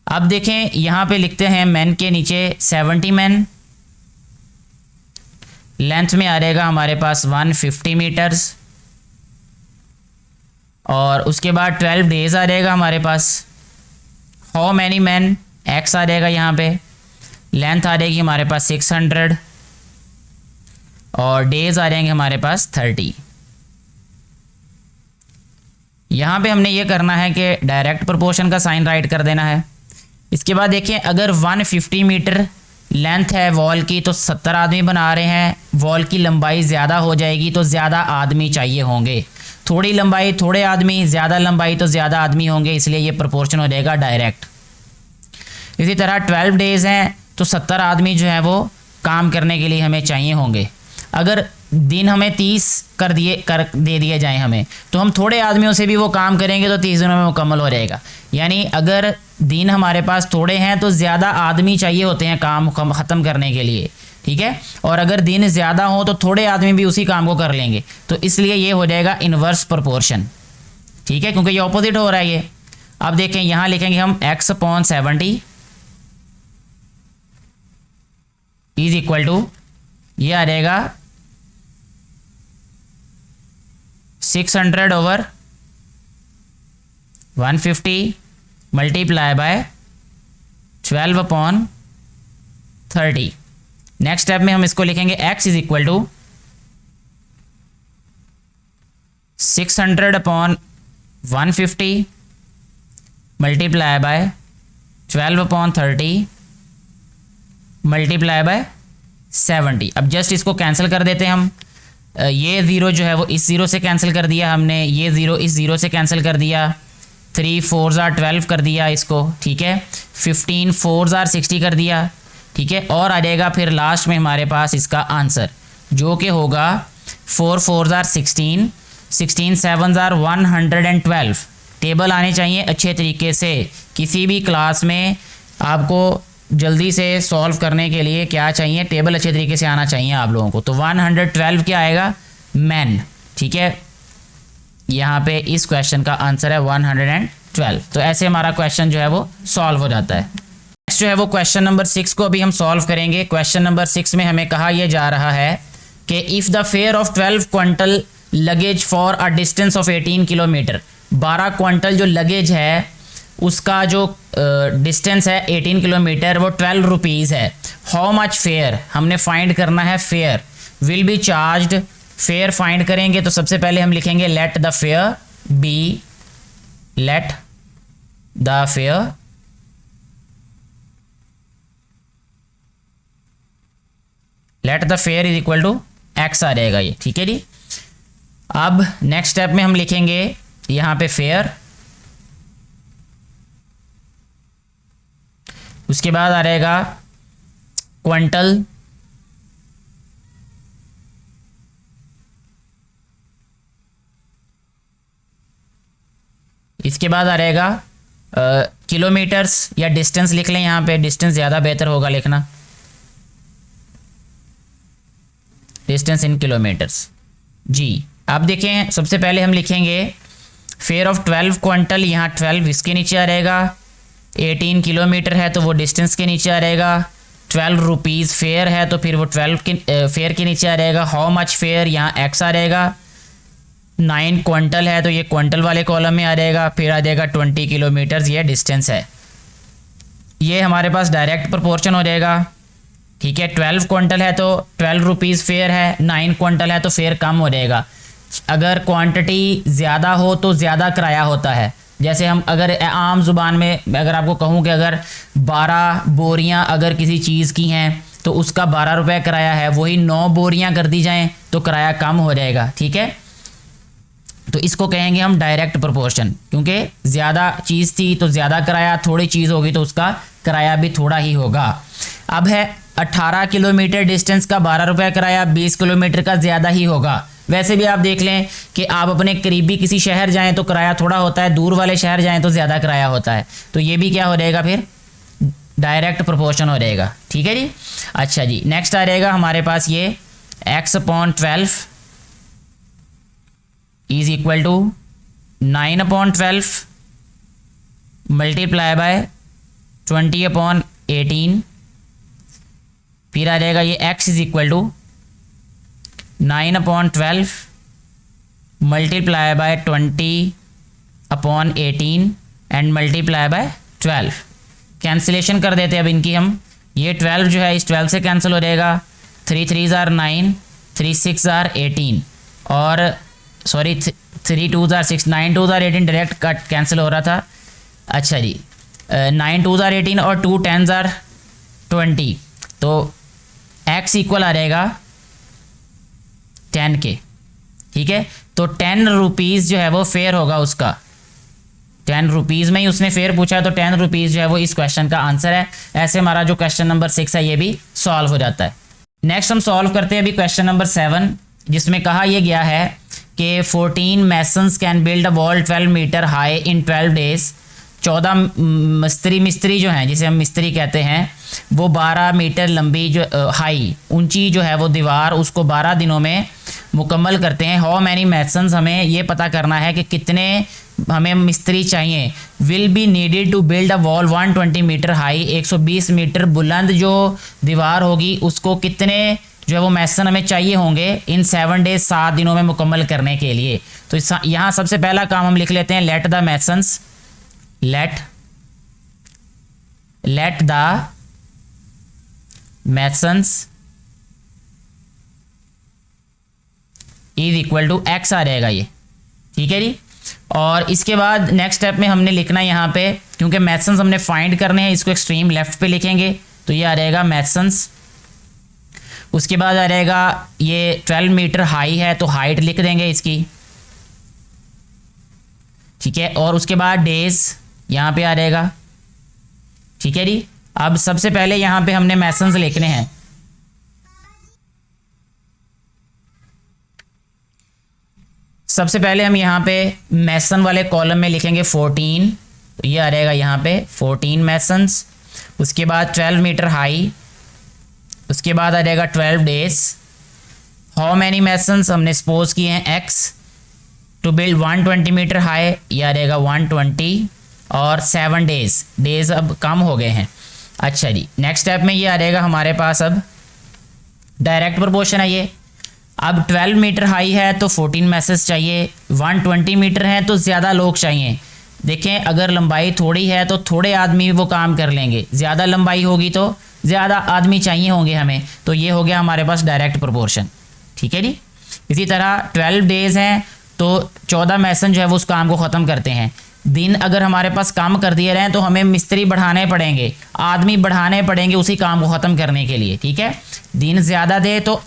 अब देखें यहाँ पे लिखते हैं मैन के नीचे 70 मैन, लेंथ में आ रहेगा हमारे पास 150 मीटर्स, और उसके बाद 12 डेज आ रहेगा हमारे पास। हाउ मैनी मैन एक्स आ रहेगा यहाँ पे, लेंथ आ रहेगी हमारे पास 600 और डेज आ जाएंगे हमारे पास 30। यहाँ पे हमने ये करना है कि डायरेक्ट प्रोपोर्शन का साइन राइट कर देना है। इसके बाद देखिए अगर 150 मीटर लेंथ है वॉल की तो 70 आदमी बना रहे हैं, वॉल की लंबाई ज़्यादा हो जाएगी तो ज़्यादा आदमी चाहिए होंगे। थोड़ी लंबाई थोड़े आदमी, ज़्यादा लंबाई तो ज़्यादा आदमी होंगे, इसलिए ये प्रोपोर्शन हो जाएगा डायरेक्ट। इसी तरह 12 डेज़ हैं तो 70 आदमी जो है वो काम करने के लिए हमें चाहिए होंगे। अगर दिन हमें 30 दे दिए जाएँ हमें, तो हम थोड़े आदमियों से भी वो काम करेंगे तो 30 दिनों में मुकम्मल हो जाएगा। यानी अगर दिन हमारे पास थोड़े हैं तो ज़्यादा आदमी चाहिए होते हैं काम ख़त्म करने के लिए, ठीक है। और अगर दिन ज़्यादा हो तो थोड़े आदमी भी उसी काम को कर लेंगे, तो इसलिए ये हो जाएगा इन्वर्स प्रोपोर्शन, ठीक है, क्योंकि ये ऑपोजिट हो रहा है ये। अब देखें यहाँ लिखेंगे हम x/70 इज इक्वल टू, ये आ जाएगा 600 over 150 multiply by 12/30। Next step में हम इसको लिखेंगे x is equal to 600/150 multiply by 12/30 multiply by 70। अब जस्ट इसको कैंसिल कर देते हैं हम। ये ज़ीरो जो है वो इस ज़ीरो से कैंसिल कर दिया हमने, ये ज़ीरो इस ज़ीरो से कैंसिल कर दिया, 3 4 12 कर दिया इसको, ठीक है। 15 4 60 कर दिया, ठीक है। और आ जाएगा फिर लास्ट में हमारे पास इसका आंसर जो कि होगा 4 4 16, 16 7 112। टेबल आने चाहिए अच्छे तरीके से। किसी भी क्लास में आपको जल्दी से सॉल्व करने के लिए क्या चाहिए, टेबल अच्छे तरीके से आना चाहिए आप लोगों को। तो 112 क्या आएगा, मैन, ठीक है। यहाँ पे इस क्वेश्चन का आंसर है 112। तो ऐसे हमारा क्वेश्चन जो है वो सॉल्व हो जाता है। नेक्स्ट जो है वो क्वेश्चन नंबर 6 को अभी हम सॉल्व करेंगे। क्वेश्चन नंबर 6 में हमें कहा यह जा रहा है कि if the fair of 12 quintal luggage for a distance of 18 kilometre. 12 quantal जो लगेज है उसका जो डिस्टेंस है 18 किलोमीटर वो 12 रुपीज़ है। हाउ मच फेयर, हमने फाइंड करना है fare. Will be charged, fare find करेंगे तो सबसे पहले हम लिखेंगे let the fare be, let the fare is equal to x आ जाएगा ये, ठीक है जी। अब नेक्स्ट स्टेप में हम लिखेंगे यहां पे फेयर, उसके बाद आ रहेगा क्विंटल, इसके बाद आ रहेगा किलोमीटर्स या डिस्टेंस लिख लें, यहां पे डिस्टेंस ज़्यादा बेहतर होगा लिखना, डिस्टेंस इन किलोमीटर्स जी। अब देखें सबसे पहले हम लिखेंगे फेयर ऑफ 12 क्विंटल, यहाँ 12 इसके नीचे आ रहेगा, 18 किलोमीटर है तो वो डिस्टेंस के नीचे आ रहेगा, 12 रुपीज़ फेयर है तो फिर वो 12 के फेयर के नीचे आ रहेगा। हाउ मच फेयर, यहाँ एक्स आ रहेगा, 9 क्विंटल है तो ये क्विंटल वाले कॉलम में आ जाएगा, फिर आ जाएगा 20 किलोमीटर्स ये डिस्टेंस है। ये हमारे पास डायरेक्ट प्रोपोर्शन हो जाएगा, ठीक है। 12 क्विंटल है तो 12 रुपीज़ फेयर है, 9 क्विंटल है तो फेयर कम हो जाएगा। अगर क्वांटिटी ज़्यादा हो तो ज़्यादा किराया होता है। जैसे हम अगर आम ज़ुबान में अगर आपको कहूँ कि अगर 12 बोरियां अगर किसी चीज़ की हैं तो उसका 12 रुपये किराया है, वही 9 बोरियां कर दी जाएं तो किराया कम हो जाएगा, ठीक है। तो इसको कहेंगे हम डायरेक्ट प्रोपोर्शन, क्योंकि ज़्यादा चीज़ थी तो ज़्यादा किराया, थोड़ी चीज़ होगी तो उसका किराया भी थोड़ा ही होगा। अब है 18 किलोमीटर डिस्टेंस का 12 रुपये किराया, 20 किलोमीटर का ज़्यादा ही होगा। वैसे भी आप देख लें कि आप अपने करीबी किसी शहर जाएं तो किराया थोड़ा होता है, दूर वाले शहर जाएं तो ज़्यादा किराया होता है। तो ये भी क्या हो जाएगा, फिर डायरेक्ट प्रोपोर्शन हो जाएगा, ठीक है जी। अच्छा जी, नेक्स्ट आ जाएगा हमारे पास ये x/12 is equal to 9/12 multiply by 20/18, फिर आ जाएगा ये x is equal to 9/12 multiply by 20/18 and multiply by 12। Cancellation कर देते हैं अब इनकी हम, ये 12 जो है इस 12 से कैंसिल हो जाएगा, 3 3s are 9, 3 6 are 18 और sorry 3 2s are 6, 9 2s are 18 direct cut cancel हो रहा था। अच्छा जी, 9 2s are 18 और 2 10s are 20, तो x इक्वल आ जाएगा 10 के, ठीक है। तो 10 रुपीज़ जो है वो फेयर होगा उसका, 10 रुपीज़ में ही उसने फेयर पूछा है तो 10 रुपीज़ जो है वो इस क्वेश्चन का आंसर है। ऐसे हमारा जो क्वेश्चन नंबर 6 है ये भी सॉल्व हो जाता है। नेक्स्ट हम सॉल्व करते हैं अभी क्वेश्चन नंबर 7, जिसमें कहा यह गया है कि 14 masons can build a wall 12 metre high in 12 days. 14 मिस्त्री जो हैं, जिसे हम मिस्त्री कहते हैं, वो 12 मीटर लंबी जो हाई ऊंची जो है वो दीवार उसको 12 दिनों में मुकम्मल करते हैं। हाउ मैनी मैसन्स, हमें ये पता करना है कि कितने हमें मिस्त्री चाहिए। Will be needed to build a wall 120 metre high, 120 metre बुलंद जो दीवार होगी उसको कितने जो है वो मैसन हमें चाहिए होंगे इन 7 डेज, 7 दिनों में मुकम्मल करने के लिए। तो यहाँ सबसे पहला काम हम लिख लेते हैं, let the masons, let the masons is equal to x आ जाएगा ये, ठीक है जी। और इसके बाद नेक्स्ट स्टेप में हमने लिखना है यहाँ पे, क्योंकि मैसन्स हमने फाइंड करने हैं, इसको एक्सट्रीम लेफ्ट पे लिखेंगे तो ये आ जाएगा मैसन्स। उसके बाद आ जाएगा ये 12 मीटर हाई है तो हाइट लिख देंगे इसकी, ठीक है। और उसके बाद डेज यहाँ पे आ जाएगा, ठीक है जी। अब सबसे पहले यहाँ पे हमने मैसन्स लिखने हैं, सबसे पहले हम यहाँ पे मैसन वाले कॉलम में लिखेंगे 14, तो ये आ जाएगा यहाँ पे 14 मैसन्स। उसके बाद 12 मीटर हाई, उसके बाद आ जाएगा 12 डेज। हाउ मैनी मैसन्स हमने सपोज किए हैं x to build 120 metre high, ये आ जाएगा 120 और 7 डेज, डेज अब कम हो गए हैं। अच्छा जी, नेक्स्ट स्टेप में ये आ जाएगा हमारे पास, अब डायरेक्ट प्रोपोर्शन है ये। अब 12 मीटर हाई है तो 14 मैसेज चाहिए, 120 मीटर है तो ज़्यादा लोग चाहिए। देखें अगर लंबाई थोड़ी है तो थोड़े आदमी वो काम कर लेंगे, ज़्यादा लंबाई होगी तो ज़्यादा आदमी चाहिए होंगे हमें। तो ये हो गया हमारे पास डायरेक्ट प्रोपोर्शन, ठीक है जी। इसी तरह 12 डेज़ हैं तो 14 मैसन जो है वो उस काम को ख़त्म करते हैं। दिन अगर हमारे पास काम कर दिए रहे तो हमें मिस्त्री बढ़ाने पड़ेंगे, आदमी बढ़ाने पड़ेंगे उसी काम को ख़त्म करने के लिए, ठीक है। दिन ज़्यादा दे तो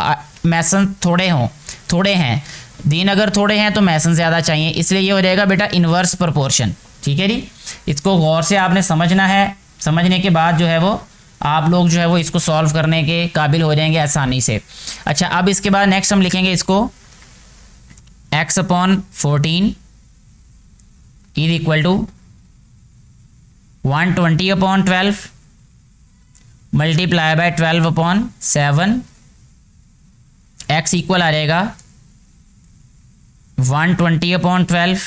मैसन थोड़े हैं, दिन अगर थोड़े हैं तो मैसन ज़्यादा चाहिए, इसलिए ये हो जाएगा बेटा इन्वर्स प्रोपोर्शन, ठीक है जी। इसको गौर से आपने समझना है, समझने के बाद जो है वो आप लोग जो है वो इसको सॉल्व करने के काबिल हो जाएंगे आसानी से। अच्छा, अब इसके बाद नेक्स्ट हम लिखेंगे इसको x/14 is equal to 120/12 multiply by 12/7। x equal आ जाएगा 120/12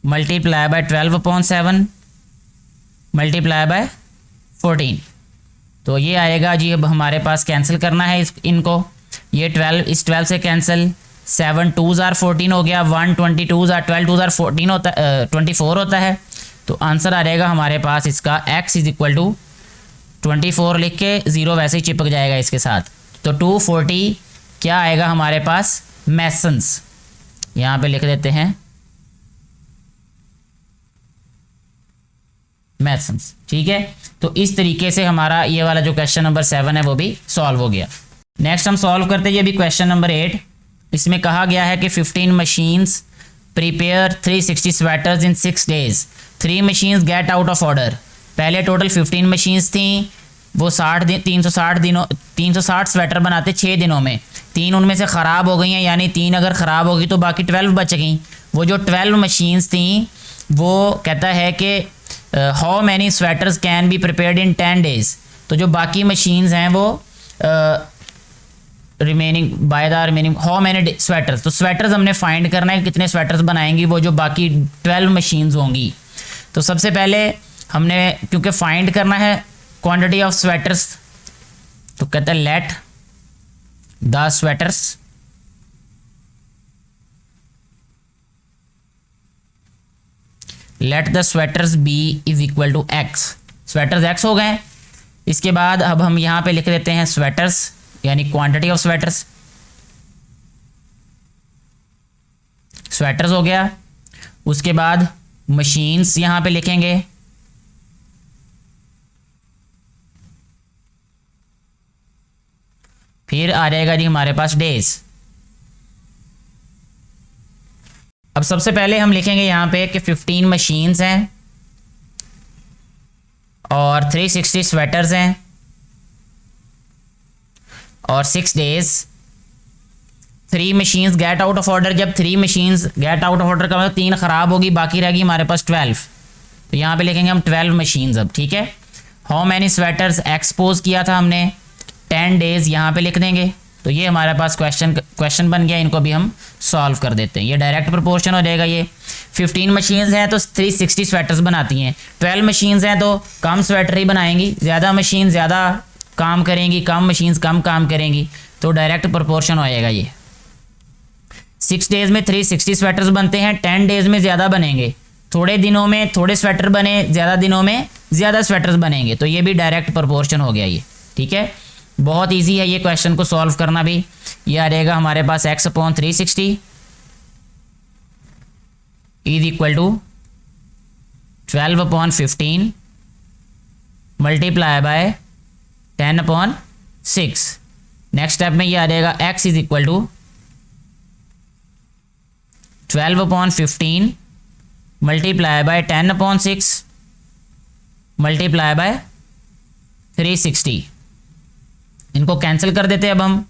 मल्टीप्लाई बाय 12/7 मल्टीप्लाई बाय 14। तो ये आएगा जी। अब हमारे पास कैंसिल करना है इनको, ये 12 इस 12 से कैंसिल, 7 2s are 14 हो गया, 122s are 12 2s are 14 होता 24 होता है। तो आंसर आ जाएगा हमारे पास इसका x इज इक्वल टू 24 लिख के 0 वैसे ही चिपक जाएगा इसके साथ। तो 240 क्या आएगा हमारे पास मैसन्स, यहाँ पे लिख देते हैं मैसन्स, ठीक है। तो इस तरीके से हमारा ये वाला जो क्वेश्चन नंबर 7 है वो भी सॉल्व हो गया। नेक्स्ट हम सॉल्व करते हैं ये भी क्वेश्चन नंबर 8। इसमें कहा गया है कि 15 machines prepare 360 sweaters in 6 days, 3 machines get out of order. पहले टोटल 15 मशीन्स थी, वो 360 स्वेटर बनाते 6 दिनों में, 3 उनमें से ख़राब हो गई हैं, यानी 3 अगर ख़राब होगी तो बाकी 12 बच गई। वो जो 12 मशीन्स थी वो कहता है कि how many sweaters can be prepared in 10 days. तो जो बाकी मशीन्स हैं वो remaining by the remaining how many sweaters, तो स्वेटर्स हमने फाइंड करना है कितने स्वेटर्स बनाएंगी वो जो बाकी 12 मशीन्स होंगी। तो सबसे पहले हमने क्योंकि फाइंड करना है क्वांटिटी ऑफ स्वेटर्स, तो कहते हैं let the sweaters let the sweaters be is equal to x. Sweaters x हो गए। इसके बाद अब हम यहाँ पे लिख देते हैं स्वेटर्स यानी क्वांटिटी ऑफ स्वेटर्स, स्वेटर्स हो गया। उसके बाद मशीन्स यहाँ पे लिखेंगे, फिर आ जाएगा जी हमारे पास डेज। अब सबसे पहले हम लिखेंगे यहाँ पे कि 15 मशीन्स हैं और 360 स्वेटर्स हैं और 6 days. 3 machines get out of order, जब 3 machines get out of order का मतलब 3 ख़राब होगी, बाकी रहेगी हमारे पास 12। तो यहाँ पे लिखेंगे हम 12 मशीन्स अब, ठीक है। हाउ मैनी स्वेटर्स एक्सपोज किया था हमने 10 डेज, यहाँ पे लिख देंगे। तो ये हमारे पास क्वेश्चन बन गया, इनको भी हम सॉल्व कर देते हैं। ये डायरेक्ट प्रोपोर्शन हो जाएगा। ये 15 मशीन्स हैं तो 360 स्वेटर्स बनाती हैं, 12 मशीन्स हैं तो कम स्वेटर ही बनाएंगी, ज़्यादा मशीन ज़्यादा काम करेंगी, कम मशीन्स कम काम करेंगी, तो डायरेक्ट प्रोपोर्शन हो जाएगा ये। 6 डेज़ में 360 स्वेटर्स बनते हैं, 10 डेज़ में ज़्यादा बनेंगे, थोड़े दिनों में थोड़े स्वेटर बने, ज़्यादा दिनों में ज़्यादा स्वेटर्स बनेंगे। तो ये भी डायरेक्ट प्रोपोर्शन हो गया ये, ठीक है। बहुत इजी है ये क्वेश्चन को सॉल्व करना भी। ये आ जाएगा हमारे पास x/360 is equal to 12/15 multiply by 10/6। Next step में ये आ जाएगा x is equal to 12/15 multiply by 10/6 multiply by 360। इनको कैंसिल कर देते हैं। अब हम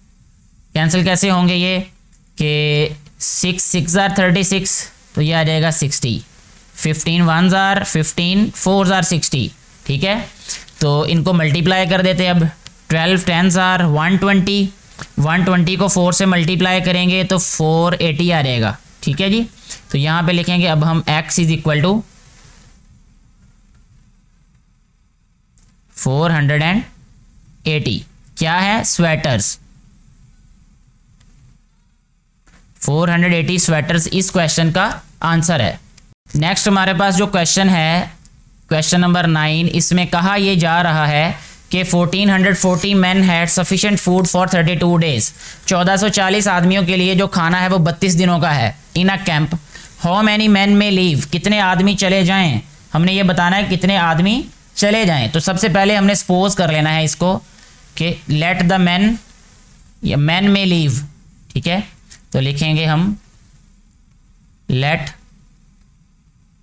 कैंसिल कैसे होंगे ये कि 6 6 are 36, तो ये आ जाएगा 60, 15 1s are 15, 4s are 60, ठीक है। तो इनको मल्टीप्लाई कर देते हैं। अब 12 10s are 120, 120 को 4 से मल्टीप्लाई करेंगे तो 480 आ जाएगा, ठीक है जी। तो यहाँ पे लिखेंगे अब हम x इज इक्वल टू 480 क्या है स्वेटर्स, 480 स्वेटर्स इस क्वेश्चन का आंसर है। नेक्स्ट हमारे पास जो क्वेश्चन है, क्वेश्चन नंबर 9, इसमें कहा यह जा रहा है कि 1440 man had sufficient food for 32 days. 1440 आदमियों के लिए जो खाना है वो 32 दिनों का है। In a camp how many man में लीव, कितने आदमी चले जाएं, हमने ये बताना है कितने आदमी चले जाएं। तो सबसे पहले हमने सपोज कर लेना है इसको कि लेट द मैन, या मैन में लीव, ठीक है। तो लिखेंगे हम लेट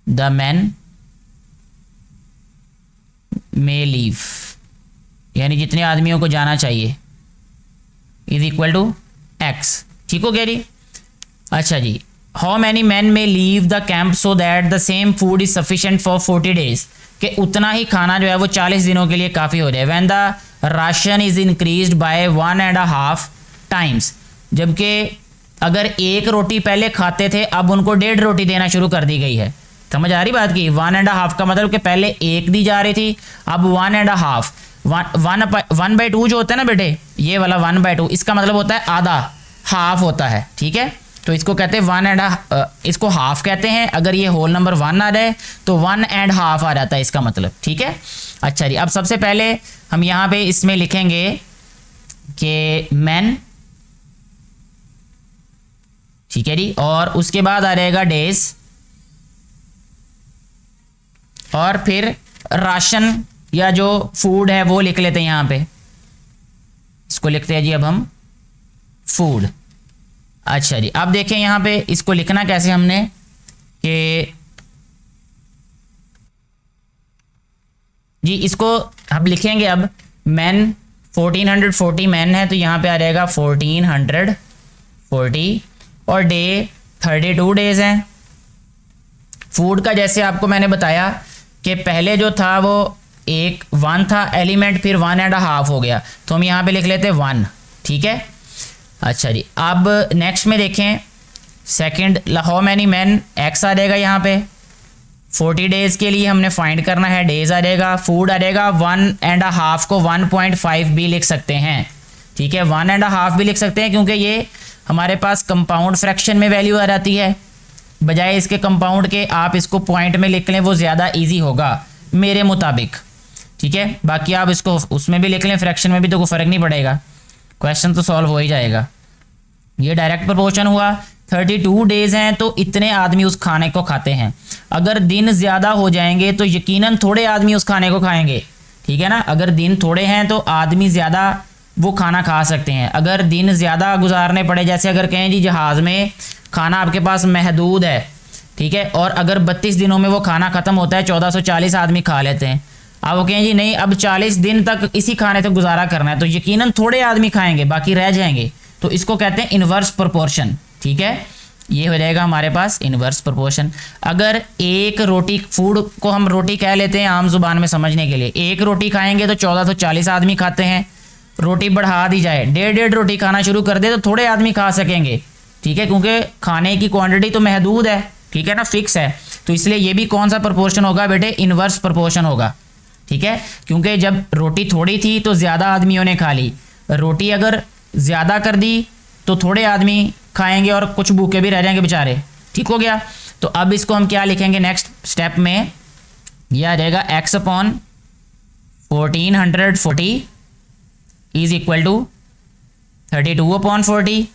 द मैन में लीव, यानी जितने आदमियों को जाना चाहिए इज इक्वल टू एक्स। ठीक हो गया जी। अच्छा जी, हाउ मैनी मैन में leave the camp so that the same food is sufficient for 40 days, कि उतना ही खाना जो है वो 40 दिनों के लिए काफ़ी हो जाए। When the ration is increased by 1.5 times, जबकि अगर एक रोटी पहले खाते थे अब उनको 1.5 रोटी देना शुरू कर दी गई है। समझ आ रही बात की? 1.5 का मतलब कि पहले एक दी जा रही थी, अब 1.5। 1/2 जो होता है ना बेटे, ये वाला 1/2, इसका मतलब होता है आधा, हाफ होता है। ठीक है, तो इसको कहते हैं 1.5, इसको हाफ कहते हैं। अगर ये होल नंबर 1 आ जाए तो 1.5 आ जाता है इसका मतलब। ठीक है, अच्छा जी। अब सबसे पहले हम यहाँ पे इसमें लिखेंगे कि मैन, ठीक है जी, और उसके बाद आ रहेगा डेज, और फिर राशन या जो फूड है वो लिख लेते हैं यहाँ पे, इसको लिखते हैं जी अब हम फूड। अच्छा जी, अब देखें यहाँ पे इसको लिखना कैसे हमने कि जी, इसको हम लिखेंगे अब मैन 1440 मैन है तो यहाँ पे आ जाएगा 1440, और डे 32 डेज हैं। फूड का जैसे आपको मैंने बताया कि पहले जो था वो 1 था एलिमेंट, फिर 1.5 हो गया, तो हम यहाँ पे लिख लेते हैं 1। ठीक है, अच्छा जी। अब नेक्स्ट में देखें second, how many man, x आ जाएगा यहाँ पे। 40 डेज के लिए हमने फाइंड करना है, डेज आ जाएगा, फूड आ जाएगा। 1.5 को 1.5 भी लिख सकते हैं। ठीक है, 1.5 भी लिख सकते हैं क्योंकि ये हमारे पास कंपाउंड फ्रैक्शन में वैल्यू आ जाती है, बजाय इसके कंपाउंड के आप इसको पॉइंट में लिख लें, वो ज़्यादा ईजी होगा मेरे मुताबिक। ठीक है, बाकी आप इसको उसमें भी लिख लें, फ्रैक्शन में भी, तो कोई फ़र्क नहीं पड़ेगा, क्वेश्चन तो सॉल्व हो ही जाएगा। ये डायरेक्ट प्रपोर्शन हुआ। 32 डेज हैं तो इतने आदमी उस खाने को खाते हैं। अगर दिन ज़्यादा हो जाएंगे तो यकीनन थोड़े आदमी उस खाने को खाएंगे। ठीक है ना, अगर दिन थोड़े हैं तो आदमी ज़्यादा वो खाना खा सकते हैं। अगर दिन ज़्यादा गुजारने पड़े, जैसे अगर कहें जी जहाज़ में खाना आपके पास महदूद है, ठीक है, और अगर 32 दिनों में वो खाना ख़त्म होता है, 1440 आदमी खा लेते हैं, अब वो कहें जी नहीं अब 40 दिन तक इसी खाने से गुजारा करना है, तो यकीनन थोड़े आदमी खाएंगे, बाकी रह जाएंगे। तो इसको कहते हैं इन्वर्स प्रोपोर्शन। ठीक है, ये हो जाएगा हमारे पास इन्वर्स प्रोपोर्शन। अगर एक रोटी, फूड को हम रोटी कह लेते हैं आम जुबान में समझने के लिए, एक रोटी खाएंगे तो 1440 आदमी खाते हैं। रोटी बढ़ा दी जाए, 1.5 रोटी खाना शुरू कर दे तो थोड़े आदमी खा सकेंगे। ठीक है, क्योंकि खाने की क्वांटिटी तो महदूद है, ठीक है ना, फिक्स है, तो इसलिए ये भी कौन सा प्रोपोर्शन होगा बेटे, इन्वर्स प्रोपोर्शन होगा। ठीक है, क्योंकि जब रोटी थोड़ी थी तो ज़्यादा आदमियों ने खा ली, रोटी अगर ज़्यादा कर दी तो थोड़े आदमी खाएंगे और कुछ भूखे भी रह जाएंगे बेचारे। ठीक हो गया, तो अब इसको हम क्या लिखेंगे नेक्स्ट स्टेप में, यह आ जाएगा x upon 1440 is equal to 32 upon 40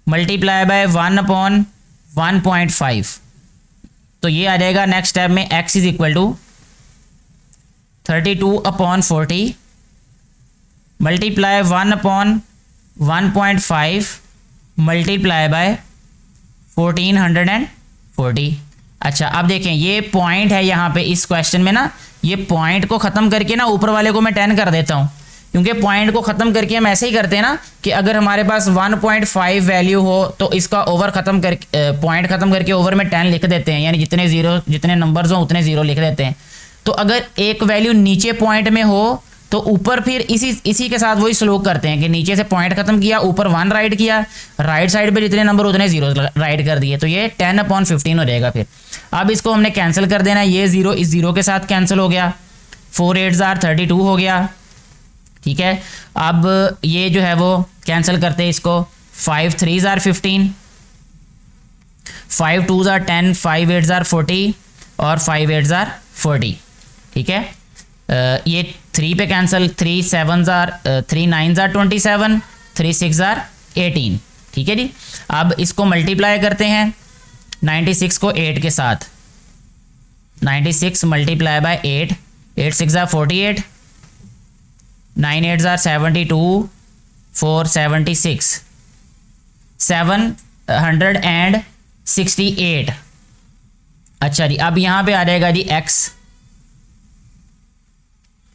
multiply by 1 upon 1.5। तो ये आ जाएगा नेक्स्ट स्टेप में x is equal to 32 upon 40 multiply 1 upon 1.5 multiply by 1440। अच्छा, अब देखें ये पॉइंट है यहाँ पे इस क्वेश्चन में ना, ये पॉइंट को ख़त्म करके ना ऊपर वाले को मैं 10 कर देता हूँ, क्योंकि पॉइंट को ख़त्म करके हम ऐसे ही करते हैं ना कि अगर हमारे पास 1.5 वैल्यू हो तो इसका ओवर ख़त्म करके, पॉइंट ख़त्म करके ओवर में 10 लिख देते हैं, यानी जितने ज़ीरो, जितने नंबर्स हों उतने ज़ीरो लिख देते हैं। तो अगर एक वैल्यू नीचे पॉइंट में हो तो ऊपर फिर इसी के साथ वही स्लोक करते हैं कि नीचे से पॉइंट खत्म किया, ऊपर 1 राइट किया, राइट साइड पे जितने नंबर उतने जीरो राइट कर दिए, तो ये 10 अपॉन 15 हो जाएगा। फिर अब इसको हमने कैंसिल कर देना, ये जीरो इस जीरो के साथ कैंसिल हो गया, 4 8 32 हो गया। ठीक है, अब ये जो है वो कैंसिल करते हैं इसको, 5 3s are 15, 5 2s are 10, 5 8s are 40 और 5 8s are 40। ठीक है, ये 3 पे cancel, 3 7s are 3 9s are 27, 3 6 are 18। ठीक है जी, अब इसको मल्टीप्लाई करते हैं 96 को 8 के साथ। 96 multiply by 8, 8 6 are 48, 9 8s are 72, 4 76, 768। अच्छा जी, अब यहाँ पे आ जाएगा जी x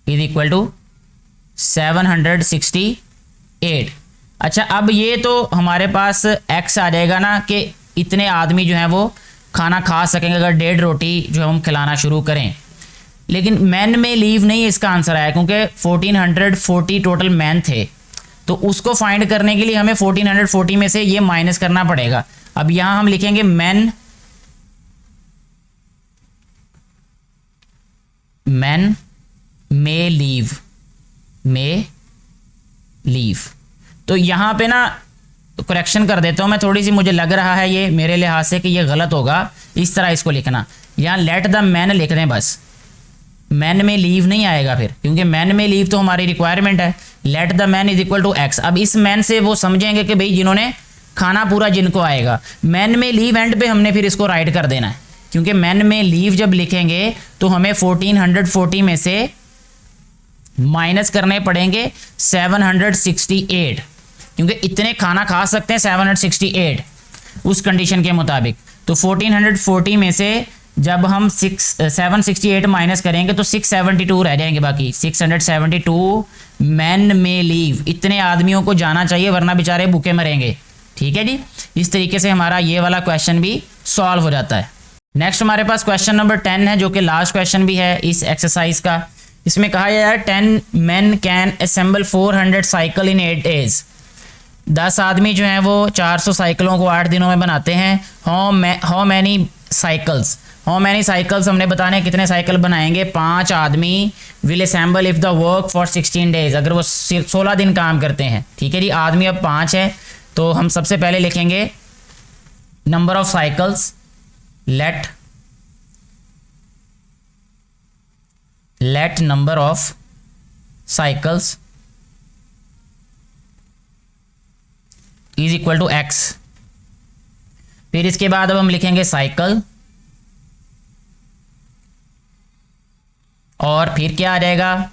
इज इक्वल टू 768। अच्छा, अब ये तो हमारे पास x आ जाएगा ना कि इतने आदमी जो हैं वो खाना खा सकेंगे अगर 1.5 रोटी जो हम खिलाना शुरू करें। लेकिन मैन में लीव नहीं इसका आंसर आया, क्योंकि 1440 टोटल मैन थे, तो उसको फाइंड करने के लिए हमें 1440 में से ये माइनस करना पड़ेगा। अब यहां हम लिखेंगे मैन मे लीव। तो यहां पे ना करेक्शन कर देता हूं मैं थोड़ी सी, मुझे लग रहा है ये मेरे लिहाज से कि ये गलत होगा। इस तरह इसको लिखना, यहां लेट द मैन लिख दें बस, मैन में लीव नहीं आएगा फिर, क्योंकि मैन में लीव तो हमारी रिक्वायरमेंट है। Let the man is equal to x. अब इस मैन से वो समझेंगे कि भाई जिन्होंने खाना पूरा जिनको आएगा। मैन में लीव एंड पे हमने फिर इसको राइट कर देना है, क्योंकि मैन में लीव जब लिखेंगे तो हमें 1440 में से माइनस करने पड़ेंगे 768, क्योंकि इतने खाना खा सकते हैं 768 उस कंडीशन के मुताबिक। तो 1440 में से जब हम 768 माइनस करेंगे तो 672 रह जाएंगे, बाकी 672 मैन में लीव। इतने आदमियों को जाना चाहिए वरना बेचारे भूखे मरेंगे। ठीक है जी, इस तरीके से हमारा ये वाला क्वेश्चन भी सॉल्व हो जाता है। नेक्स्ट हमारे पास क्वेश्चन नंबर 10 है, जो कि लास्ट क्वेश्चन भी है इस एक्सरसाइज का। इसमें कहा गया है 10 men can assemble 400 cycle in 8 days। 10 आदमी जो हैं वो 400 साइकिलों को 8 दिनों में बनाते हैं। हाउ मैनी साइकिल्स हमने बताने कितने साइकिल बनाएंगे। 5 आदमी will assemble if the work for 16 days, अगर वो 16 दिन काम करते हैं। ठीक है जी, आदमी अब 5 है, तो हम सबसे पहले लिखेंगे number of cycles, let number of cycles is equal to x. फिर इसके बाद अब हम लिखेंगे साइकिल, और फिर क्या आ जाएगा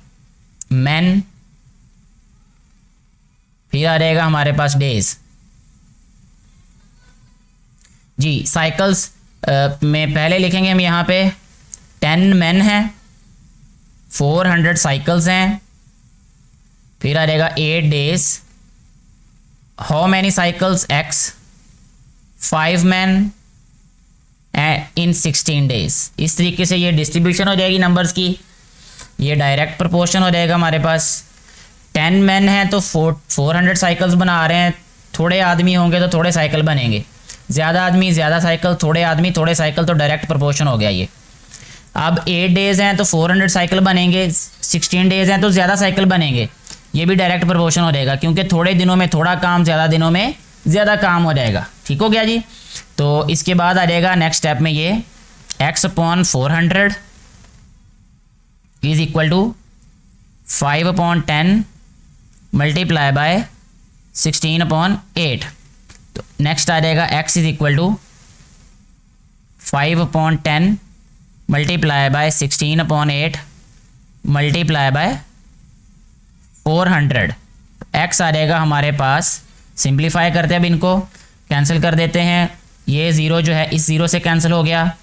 मैन, फिर आ जाएगा हमारे पास डेज। जी, साइकिल्स में पहले लिखेंगे हम यहाँ पे 10 men हैं, 400 साइकिल्स हैं, फिर आ जाएगा 8 days। How many cycles x, 5 men in 16 days। इस तरीके से ये डिस्ट्रीब्यूशन हो जाएगी नंबर्स की, ये डायरेक्ट प्रोपोर्शन हो जाएगा हमारे पास। 10 men हैं तो 400 साइकिल्स बना रहे हैं, थोड़े आदमी होंगे तो थोड़े साइकिल बनेंगे, ज़्यादा आदमी ज़्यादा साइकिल, थोड़े आदमी थोड़े साइकिल, तो डायरेक्ट प्रोपोर्शन हो गया ये। अब 8 days हैं तो 400 साइकिल बनेंगे, 16 days हैं तो ज़्यादा साइकिल बनेंगे, ये भी डायरेक्ट प्रोपोर्शन हो जाएगा, क्योंकि थोड़े दिनों में थोड़ा काम, ज़्यादा दिनों में ज़्यादा काम हो जाएगा। ठीक हो गया जी। तो इसके बाद आ जाएगा नेक्स्ट स्टेप में ये x/400 is equal to 5/10 multiply by 16/8। तो नेक्स्ट आ जाएगा x is equal to 5/10 multiply by 16/8 multiply by 400। x आ जाएगा हमारे पास, सिंप्लीफाई करते हैं, अब इनको कैंसिल कर देते हैं। ये 0 जो है इस 0 से कैंसिल हो गया,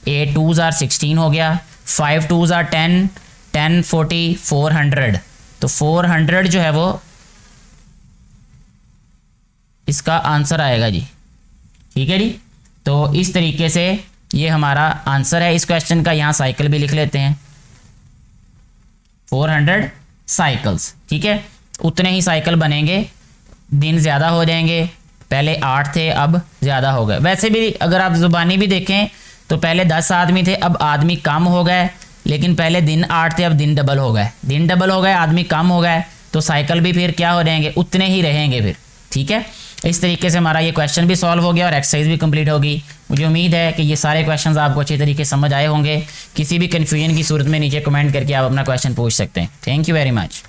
8 2s are 16 हो गया, 5 2s are 10, 10 40 400। तो 400 जो है वो इसका आंसर आएगा जी। ठीक है जी, तो इस तरीके से ये हमारा आंसर है इस क्वेश्चन का। यहाँ साइकिल भी लिख लेते हैं, 400 साइकिल्स। ठीक है, उतने ही साइकिल बनेंगे, दिन ज़्यादा हो जाएंगे, पहले 8 थे अब ज़्यादा हो गए। वैसे भी अगर आप ज़ुबानी भी देखें तो पहले 10 आदमी थे, अब आदमी कम हो गए, लेकिन पहले दिन 8 थे अब दिन डबल हो गए, आदमी कम हो गए, तो साइकिल भी फिर क्या हो जाएंगे, उतने ही रहेंगे फिर। ठीक है, इस तरीके से हमारा ये क्वेश्चन भी सॉल्व हो गया और एक्सरसाइज भी कंप्लीट होगी। मुझे उम्मीद है कि ये सारे क्वेश्चंस आपको अच्छे तरीके से समझ आए होंगे। किसी भी कन्फ्यूजन की सूरत में नीचे कमेंट करके आप अपना क्वेश्चन पूछ सकते हैं। Thank you very much.